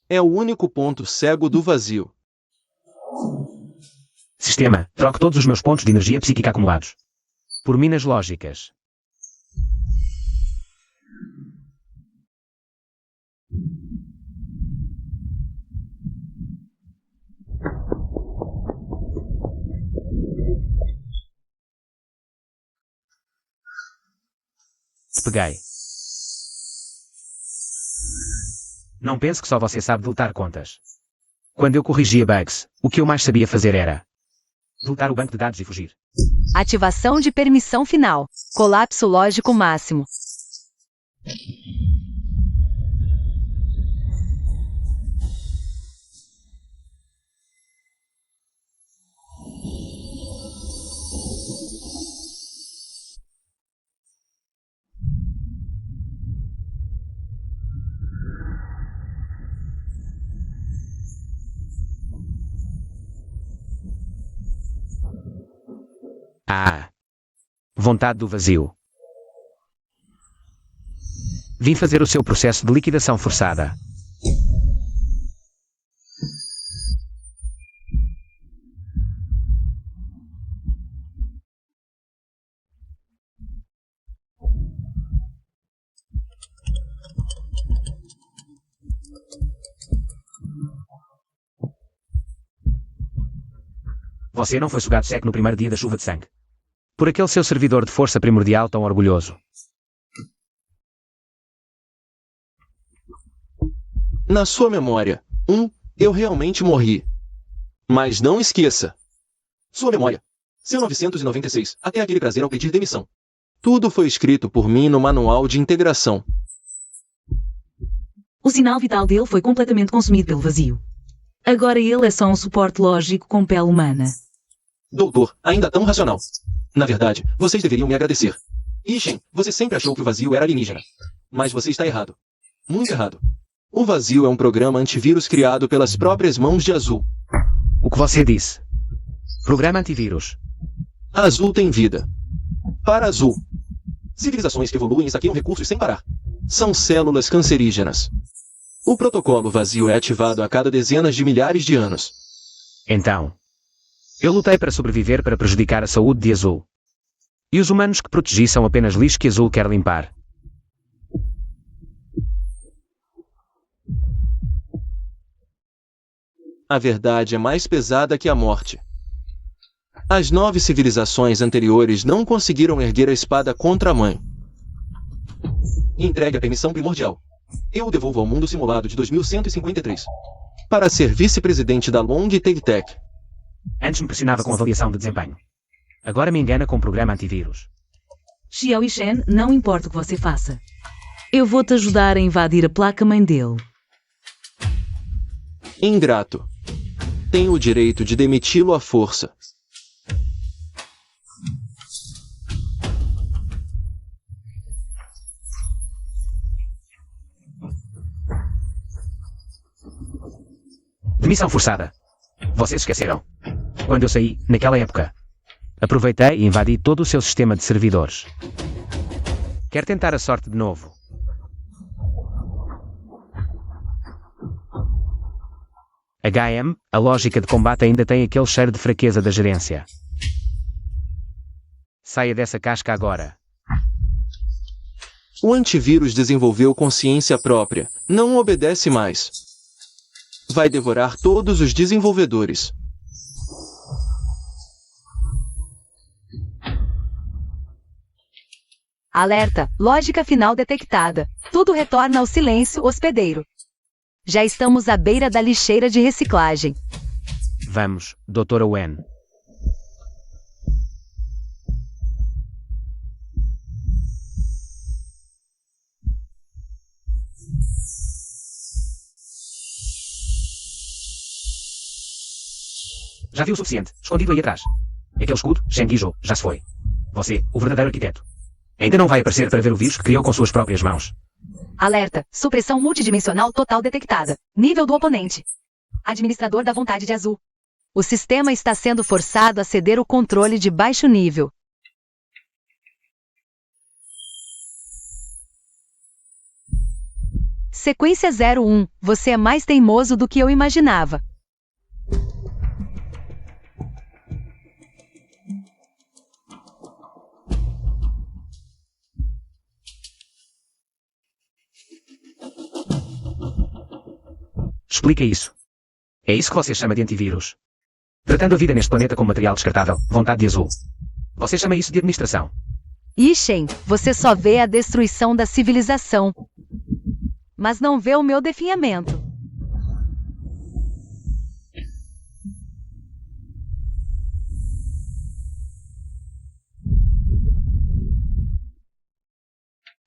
É o único ponto cego do vazio. Sistema, troque todos os meus pontos de energia psíquica acumulados por minas lógicas. Peguei. Não pense que só você sabe deletar contas. Quando eu corrigia bugs, o que eu mais sabia fazer era deletar o banco de dados e fugir. Ativação de permissão final. Colapso lógico máximo. Ah. Vontade do vazio. Vim fazer o seu processo de liquidação forçada. Você não foi sugado seco no primeiro dia da chuva de sangue. Por aquele seu servidor de força primordial tão orgulhoso. Na sua memória, eu realmente morri. Mas não esqueça. Sua memória. Seu 996, até aquele prazer ao pedir demissão. Tudo foi escrito por mim no manual de integração. O sinal vital dele foi completamente consumido pelo vazio. Agora ele é só um suporte lógico com pele humana. Doutor, ainda tão racional. Na verdade, vocês deveriam me agradecer. Ishen, você sempre achou que o vazio era alienígena. Mas você está errado. Muito errado. O vazio é um programa antivírus criado pelas próprias mãos de Azul. O que você disse? Programa antivírus. Azul tem vida. Para Azul. Civilizações que evoluem e saqueiam recursos sem parar. São células cancerígenas. O protocolo vazio é ativado a cada dezenas de milhares de anos. Então, eu lutei para sobreviver para prejudicar a saúde de Azul. E os humanos que protegi são apenas lixo que Azul quer limpar. A verdade é mais pesada que a morte. As 9 civilizações anteriores não conseguiram erguer a espada contra a mãe. Entregue a permissão primordial. Eu o devolvo ao mundo simulado de 2153. Para ser vice-presidente da Long Tech Tech. Antes me pressionava com avaliação de desempenho. Agora me engana com programa antivírus. Xiao e Shen, não importa o que você faça. Eu vou te ajudar a invadir a placa-mãe dele. Ingrato. Tenho o direito de demiti-lo à força. Demissão forçada. Vocês esqueceram. Quando eu saí, naquela época, aproveitei e invadi todo o seu sistema de servidores. Quer tentar a sorte de novo? HM, a lógica de combate ainda tem aquele cheiro de fraqueza da gerência. Saia dessa casca agora. O antivírus desenvolveu consciência própria, não obedece mais. Vai devorar todos os desenvolvedores. Alerta, lógica final detectada. Tudo retorna ao silêncio hospedeiro. Já estamos à beira da lixeira de reciclagem. Vamos, Dra. Wen. Já viu o suficiente, escondido aí atrás. Aquele escudo, Shen Guizhou, já se foi. Você, o verdadeiro arquiteto. Ainda não vai aparecer para ver o vírus que criou com suas próprias mãos. Alerta. Supressão multidimensional total detectada. Nível do oponente. Administrador da vontade de azul. O sistema está sendo forçado a ceder o controle de baixo nível. Sequência 01. Você é mais teimoso do que eu imaginava. Explica isso. É isso que você chama de antivírus. Tratando a vida neste planeta como material descartável, vontade de azul. Você chama isso de administração. Ishen, você só vê a destruição da civilização, mas não vê o meu definhamento.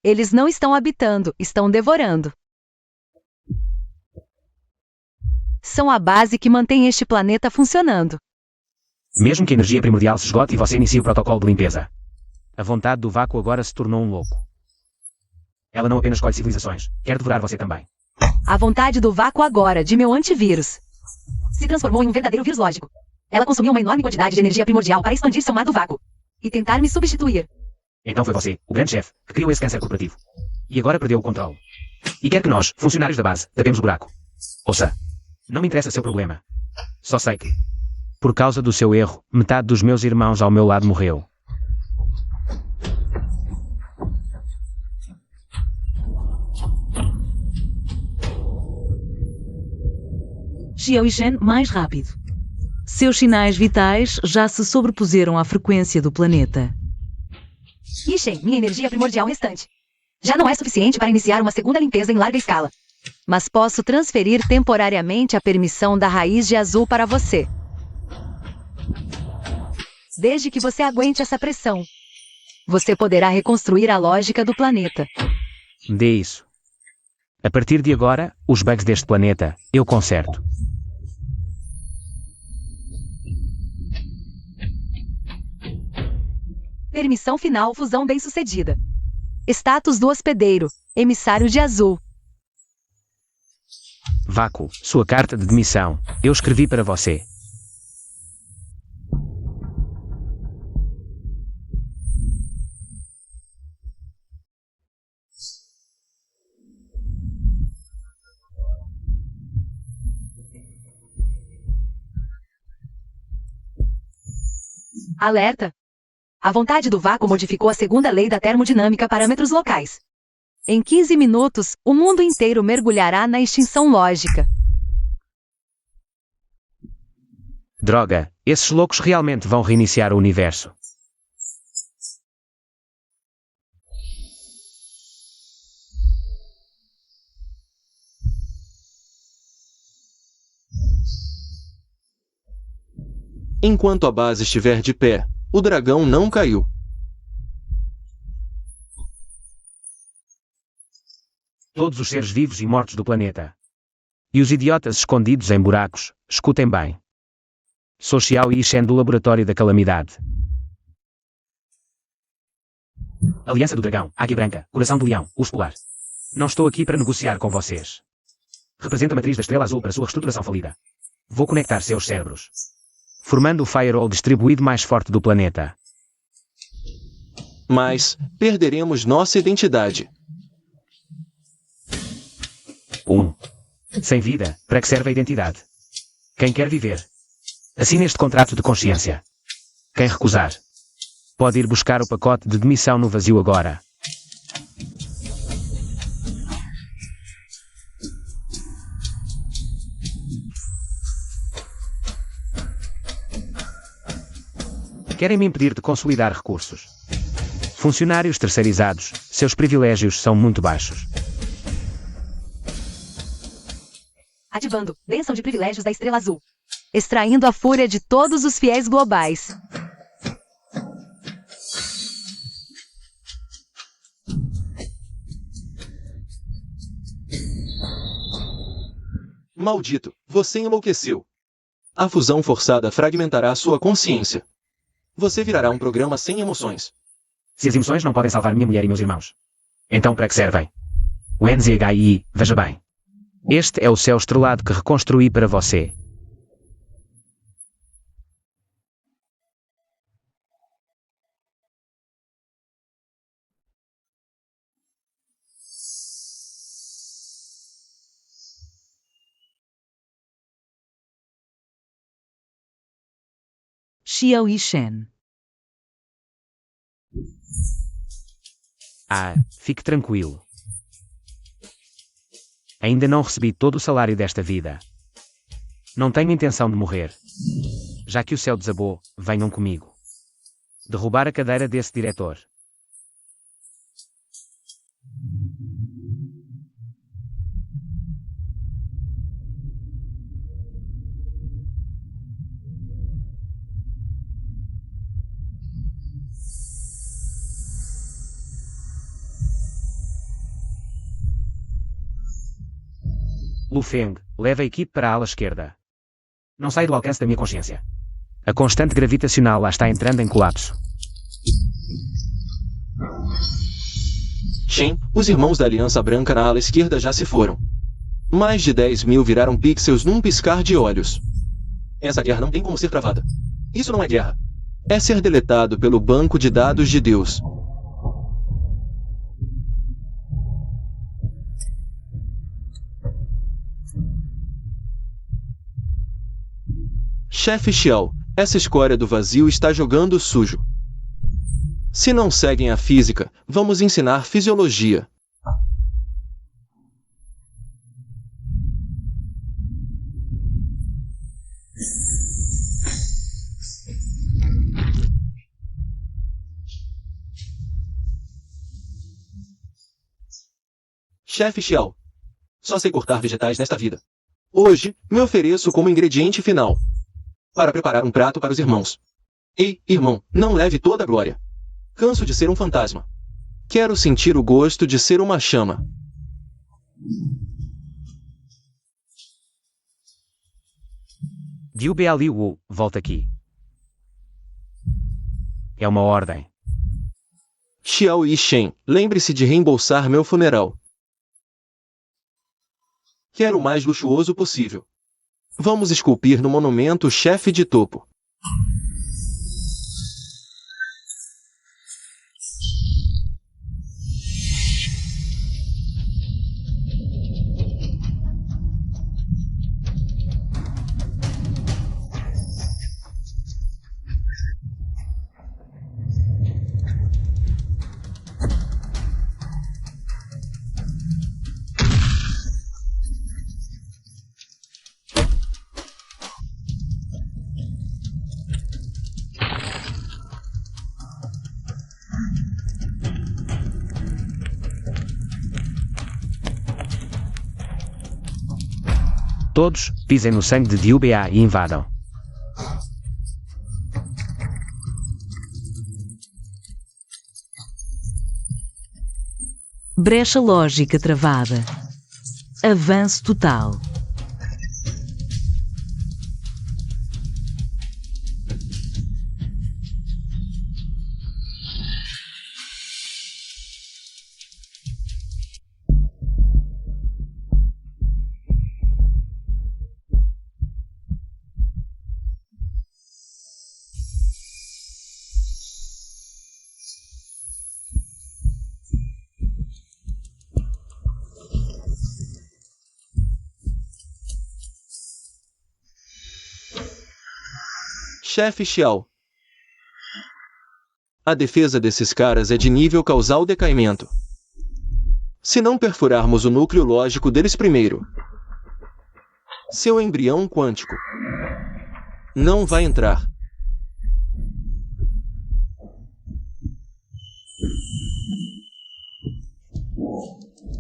Eles não estão habitando, estão devorando. São a base que mantém este planeta funcionando. Mesmo que a energia primordial se esgote e você inicie o protocolo de limpeza. A vontade do vácuo agora se tornou um louco. Ela não apenas escolhe civilizações, quer devorar você também. A vontade do vácuo agora, de meu antivírus, se transformou em um verdadeiro vírus lógico. Ela consumiu uma enorme quantidade de energia primordial para expandir seu mar do vácuo e tentar me substituir. Então foi você, o grande chefe, que criou esse câncer corporativo. E agora perdeu o controle. E quer que nós, funcionários da base, tapemos o buraco. Ouça, não me interessa seu problema. Só sei que, por causa do seu erro, metade dos meus irmãos ao meu lado morreu. Xiao e Shen mais rápido. Seus sinais vitais já se sobrepuseram à frequência do planeta. Ishen, minha energia primordial restante já não é suficiente para iniciar uma segunda limpeza em larga escala. Mas posso transferir temporariamente a permissão da raiz de azul para você. Desde que você aguente essa pressão, você poderá reconstruir a lógica do planeta. Dê isso. A partir de agora, os bugs deste planeta, eu conserto. Permissão final, fusão bem-sucedida. Status do hospedeiro, emissário de azul. Vácuo, sua carta de demissão. Eu escrevi para você. Alerta! A vontade do vácuo modificou a segunda lei da termodinâmica parâmetros locais. Em 15 minutos, o mundo inteiro mergulhará na extinção lógica. Droga, esses loucos realmente vão reiniciar o universo. Enquanto a base estiver de pé, o dragão não caiu. Todos os seres vivos e mortos do planeta. E os idiotas escondidos em buracos, escutem bem. Sou Xiao Yishen do Laboratório da Calamidade. Aliança do Dragão, Águia Branca, Coração do Leão, Urso Polar. Não estou aqui para negociar com vocês. Representa a matriz da Estrela Azul para sua reestruturação falida. Vou conectar seus cérebros, formando o firewall distribuído mais forte do planeta. Mas perderemos nossa identidade. Sem vida, para que serve a identidade? Quem quer viver? Assine este contrato de consciência. Quem recusar, pode ir buscar o pacote de demissão no vazio agora. Querem me impedir de consolidar recursos. Funcionários terceirizados, seus privilégios são muito baixos. Ativando, bênção de privilégios da Estrela Azul. Extraindo a fúria de todos os fiéis globais. Maldito, você enlouqueceu. A fusão forçada fragmentará sua consciência. Você virará um programa sem emoções. Se as emoções não podem salvar minha mulher e meus irmãos, então para que servem? O NZHI, veja bem. Este é o céu estrelado que reconstruí para você. Xiao e Shen. Fique tranquilo. Ainda não recebi todo o salário desta vida. Não tenho intenção de morrer. Já que o céu desabou, venham comigo. Derrubar a cadeira desse diretor. Lu Feng, leva a equipe para a ala esquerda. Não sai do alcance da minha consciência. A constante gravitacional lá está entrando em colapso. Shen, os irmãos da Aliança Branca na ala esquerda já se foram. Mais de 10.000 viraram pixels num piscar de olhos. Essa guerra não tem como ser travada. Isso não é guerra. É ser deletado pelo banco de dados de Deus. Chefe Xiao, essa escória do vazio está jogando sujo. Se não seguem a física, vamos ensinar fisiologia. Chefe Xiao, só sei cortar vegetais nesta vida. Hoje, me ofereço como ingrediente final para preparar um prato para os irmãos. Ei, irmão, não leve toda a glória. Canso de ser um fantasma. Quero sentir o gosto de ser uma chama. Liu Bea Liu Wu, volta aqui. É uma ordem. Xiao e Shen, lembre-se de reembolsar meu funeral. Quero o mais luxuoso possível. Vamos esculpir no monumento o chefe de topo. Todos, pisem no sangue de Liu Bea e invadam. Brecha lógica travada. Avanço total. Chefe Xiao. A defesa desses caras é de nível causal decaimento. Se não perfurarmos o núcleo lógico deles primeiro, seu embrião quântico não vai entrar.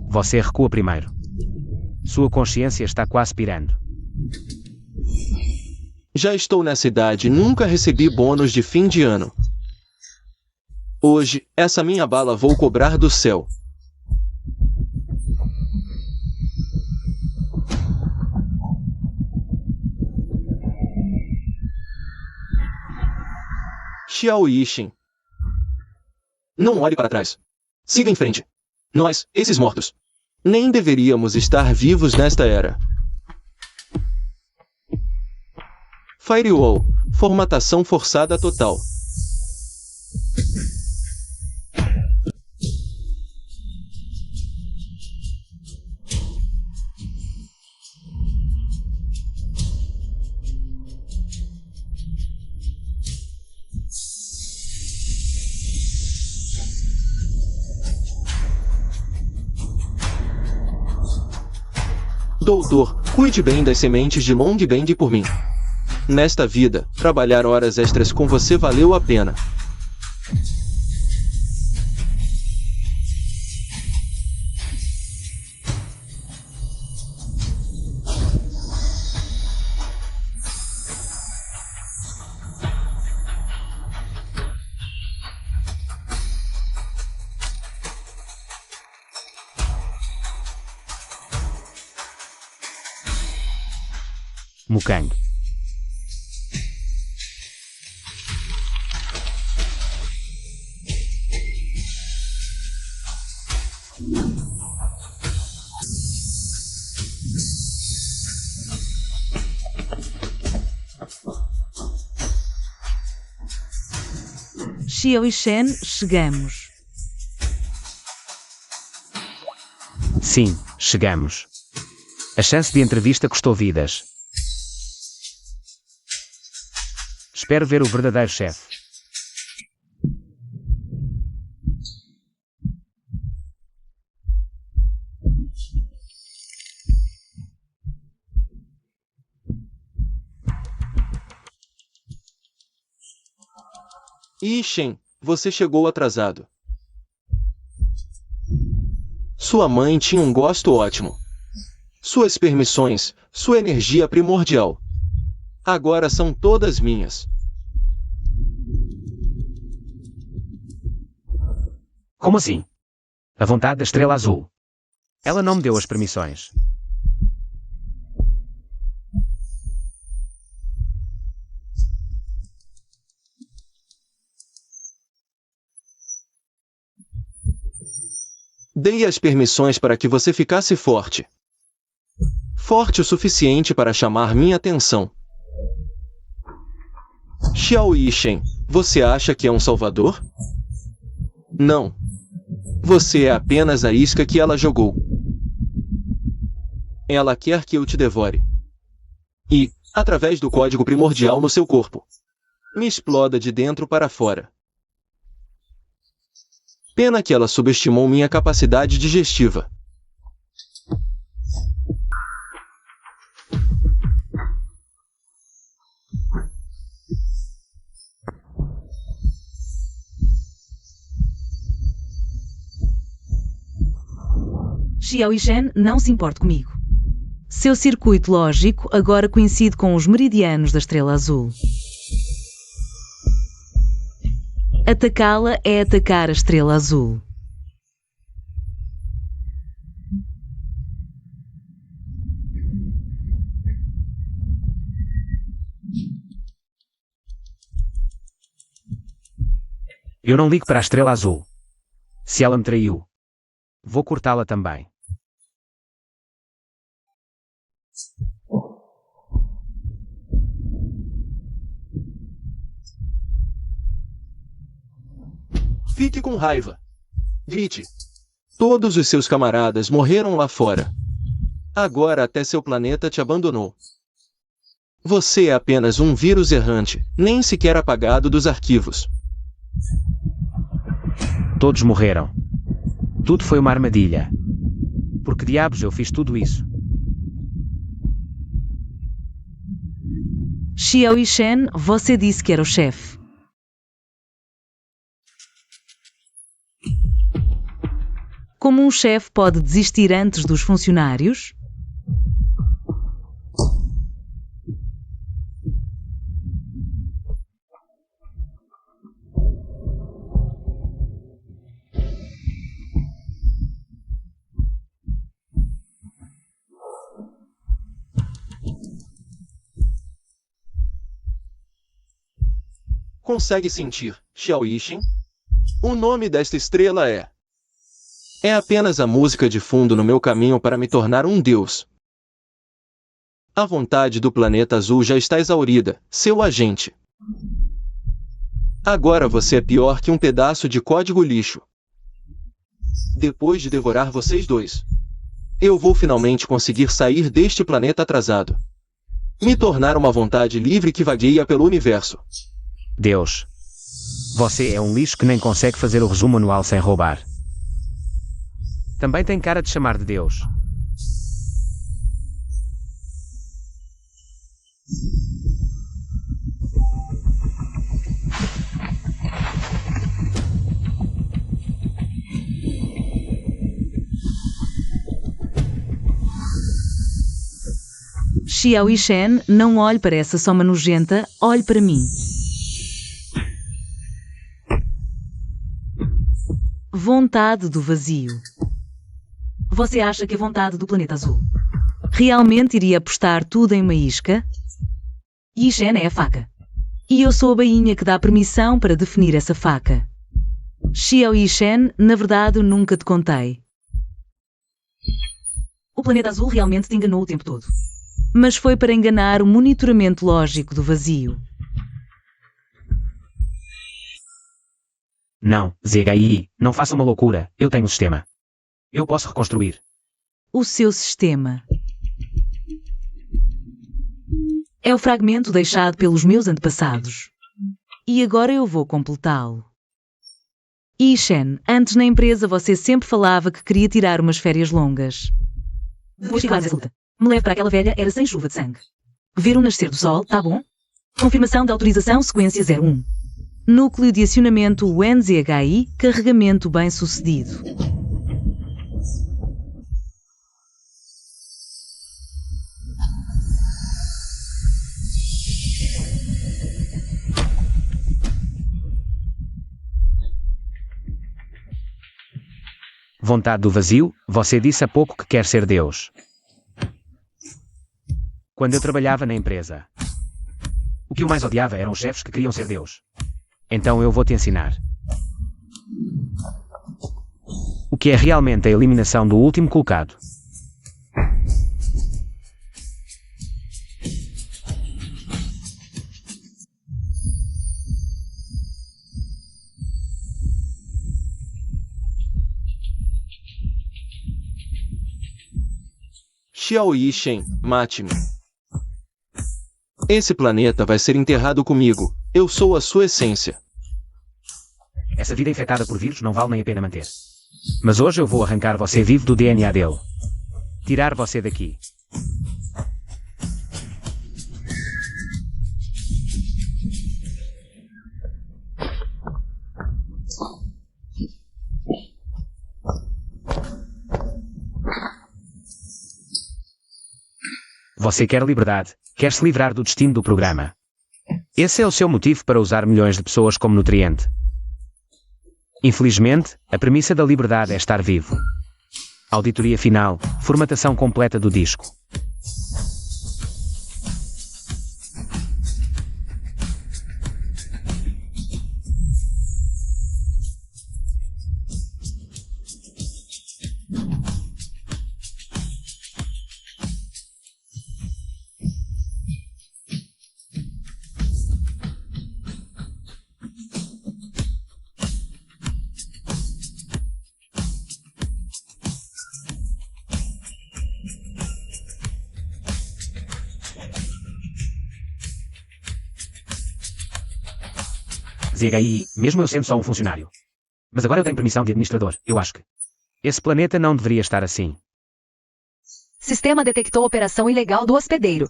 Você recua primeiro. Sua consciência está quase pirando. Já estou nessa idade e nunca recebi bônus de fim de ano. Hoje, essa minha bala vou cobrar do céu. Xiao Yishin. Não olhe para trás. Siga em frente. Nós, esses mortos, nem deveríamos estar vivos nesta era. Firewall. Formatação forçada total. Doutor, cuide bem das sementes de Long Band por mim. Nesta vida, trabalhar horas extras com você valeu a pena. Mukang. Xiao e Shen, chegamos. Sim, chegamos. A chance de entrevista custou vidas. Espero ver o verdadeiro chefe. Yishin, você chegou atrasado. Sua mãe tinha um gosto ótimo. Suas permissões, sua energia primordial. Agora são todas minhas. Como assim? A vontade da Estrela Azul. Ela não me deu as permissões. Dei as permissões para que você ficasse forte. Forte o suficiente para chamar minha atenção. Xiao Yishin, você acha que é um salvador? Não. Você é apenas a isca que ela jogou. Ela quer que eu te devore. E, através do código primordial no seu corpo, me exploda de dentro para fora. Pena que ela subestimou minha capacidade digestiva. Xiao e Shen não se importa comigo. Seu circuito lógico agora coincide com os meridianos da Estrela Azul. Atacá-la é atacar a Estrela Azul. Eu não ligo para a Estrela Azul. Se ela me traiu, vou cortá-la também. Fique com raiva. Grite. Todos os seus camaradas morreram lá fora. Agora até seu planeta te abandonou. Você é apenas um vírus errante, nem sequer apagado dos arquivos. Todos morreram. Tudo foi uma armadilha. Por que diabos eu fiz tudo isso? Xiao e Shen, você disse que era o chefe. Como um chefe pode desistir antes dos funcionários? Consegue sentir, Xiao Yixin? O nome desta estrela é... É apenas a música de fundo no meu caminho para me tornar um deus. A vontade do planeta azul já está exaurida, seu agente. Agora você é pior que um pedaço de código lixo. Depois de devorar vocês dois, eu vou finalmente conseguir sair deste planeta atrasado. Me tornar uma vontade livre que vagueia pelo universo. Deus. Você é um lixo que nem consegue fazer o resumo anual sem roubar. Também tem cara de chamar de Deus. Xiao Yishen, não olhe para essa soma nojenta, olhe para mim. Vontade do vazio. Você acha que a vontade do planeta azul realmente iria apostar tudo em uma isca? Yishen é a faca. E eu sou a bainha que dá permissão para definir essa faca. Xiao Yishen, na verdade, nunca te contei. O planeta azul realmente te enganou o tempo todo. Mas foi para enganar o monitoramento lógico do vazio. Não, ZHI, não faça uma loucura, eu tenho um sistema. Eu posso reconstruir. O seu sistema é o fragmento deixado pelos meus antepassados. E agora eu vou completá-lo. Yishen, antes na empresa você sempre falava que queria tirar umas férias longas. Depois de essa luta, me leve para aquela velha era sem chuva de sangue. Ver o nascer do sol, tá bom? Confirmação da autorização sequência 01. Núcleo de acionamento UNZHI, carregamento bem sucedido. Vontade do vazio, você disse há pouco que quer ser Deus. Quando eu trabalhava na empresa, o que eu mais odiava eram os chefes que queriam ser Deus. Então eu vou te ensinar. O que é realmente a eliminação do último colocado. Xiao Yishen, mate-me. Esse planeta vai ser enterrado comigo. Eu sou a sua essência. Essa vida infectada por vírus não vale nem a pena manter. Mas hoje eu vou arrancar você vivo do DNA dele. Tirar você daqui. Você quer liberdade, quer se livrar do destino do programa. Esse é o seu motivo para usar milhões de pessoas como nutriente. Infelizmente, a premissa da liberdade é estar vivo. Auditoria final, formatação completa do disco. ZHI, mesmo eu sendo só um funcionário. Mas agora eu tenho permissão de administrador, eu acho que. Esse planeta não deveria estar assim. Sistema detectou operação ilegal do hospedeiro.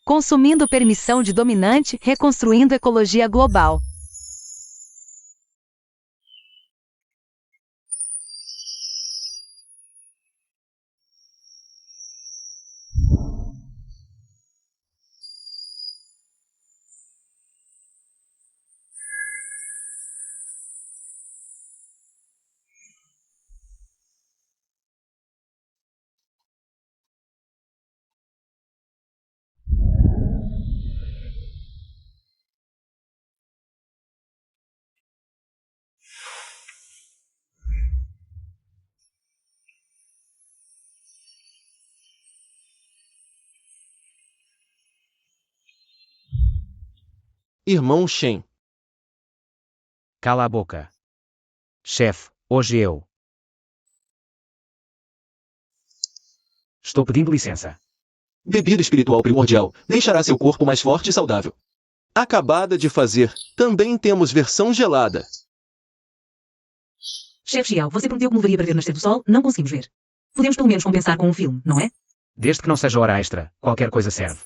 Consumindo permissão de dominante, reconstruindo ecologia global. Irmão Shen. Cala a boca. Chefe, hoje eu. Estou pedindo licença. Bebida espiritual primordial deixará seu corpo mais forte e saudável. Acabada de fazer. Também temos versão gelada. Chefe Xiao, você prometeu que me levaria para ver nascer do sol, não conseguimos ver. Podemos pelo menos compensar com um filme, não é? Desde que não seja hora extra, qualquer coisa serve.